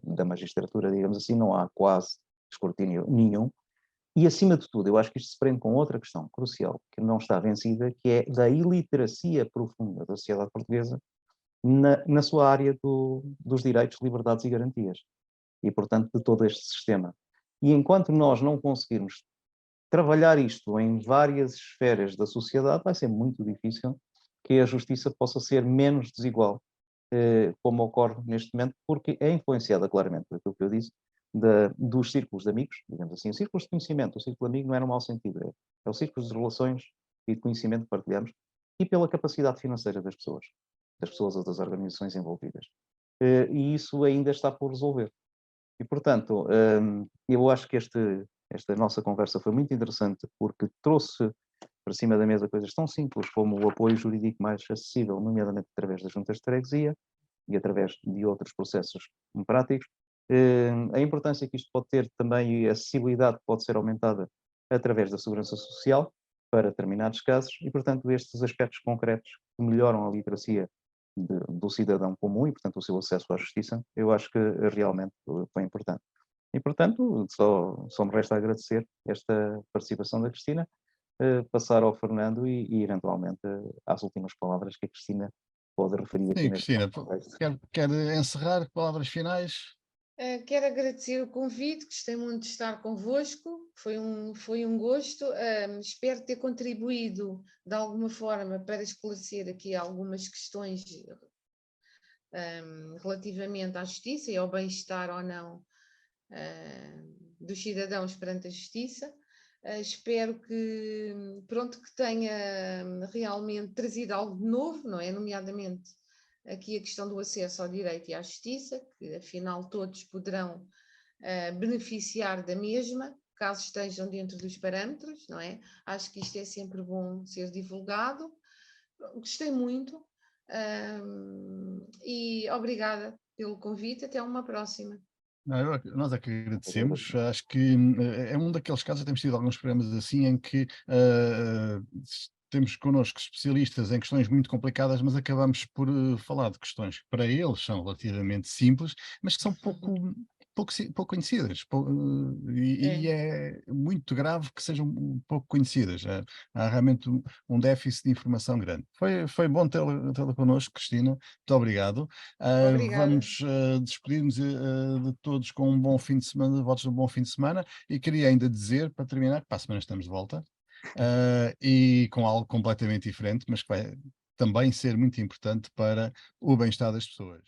da magistratura, digamos assim, não há quase escrutínio nenhum. E, acima de tudo, eu acho que isto se prende com outra questão crucial, que não está vencida, que é da iliteracia profunda da sociedade portuguesa na sua área dos direitos, liberdades e garantias. E, portanto, de todo este sistema. E enquanto nós não conseguirmos trabalhar isto em várias esferas da sociedade, vai ser muito difícil que a justiça possa ser menos desigual, como ocorre neste momento, porque é influenciada claramente por aquilo que eu disse, dos círculos de amigos, digamos assim, círculos de conhecimento. O círculo de amigo não é no mau sentido, é o círculo de relações e de conhecimento que partilhamos, e pela capacidade financeira das pessoas ou das organizações envolvidas. E isso ainda está por resolver. E, portanto, eu acho que esta nossa conversa foi muito interessante, porque trouxe para cima da mesa coisas tão simples como o apoio jurídico mais acessível, nomeadamente através das juntas de freguesia e através de outros processos práticos. A importância que isto pode ter também, e a acessibilidade pode ser aumentada através da segurança social para determinados casos, e, portanto, estes aspectos concretos que melhoram a literacia do cidadão comum e, portanto, o seu acesso à justiça, eu acho que realmente foi importante. E, portanto, só me resta agradecer esta participação da Cristina, passar ao Fernando e eventualmente, às últimas palavras que a Cristina pode referir aqui Sim, neste Cristina, contexto. quer encerrar palavras finais? Quero agradecer o convite, gostei muito de estar convosco, foi um gosto. Espero ter contribuído de alguma forma para esclarecer aqui algumas questões relativamente à justiça e ao bem-estar ou não dos cidadãos perante a justiça. Espero que, pronto, que tenha realmente trazido algo de novo, não é? Nomeadamente aqui a questão do acesso ao direito e à justiça, que afinal todos poderão beneficiar da mesma, caso estejam dentro dos parâmetros, não é? Acho que isto é sempre bom ser divulgado. Gostei muito e obrigada pelo convite. Até uma próxima. Não, nós é que agradecemos. Agradeço. Acho que é um daqueles casos, temos tido alguns programas assim, em que temos connosco especialistas em questões muito complicadas, mas acabamos por falar de questões que para eles são relativamente simples, mas que são pouco conhecidas. E é muito grave que sejam pouco conhecidas. Há realmente um déficit de informação grande. Foi bom tê-la connosco, Cristina. Muito obrigado. Obrigada. Vamos despedir-nos de todos com um bom fim de semana, votos de um bom fim de semana, e queria ainda dizer, para terminar, que para a semana estamos de volta, e com algo completamente diferente, mas que vai também ser muito importante para o bem-estar das pessoas.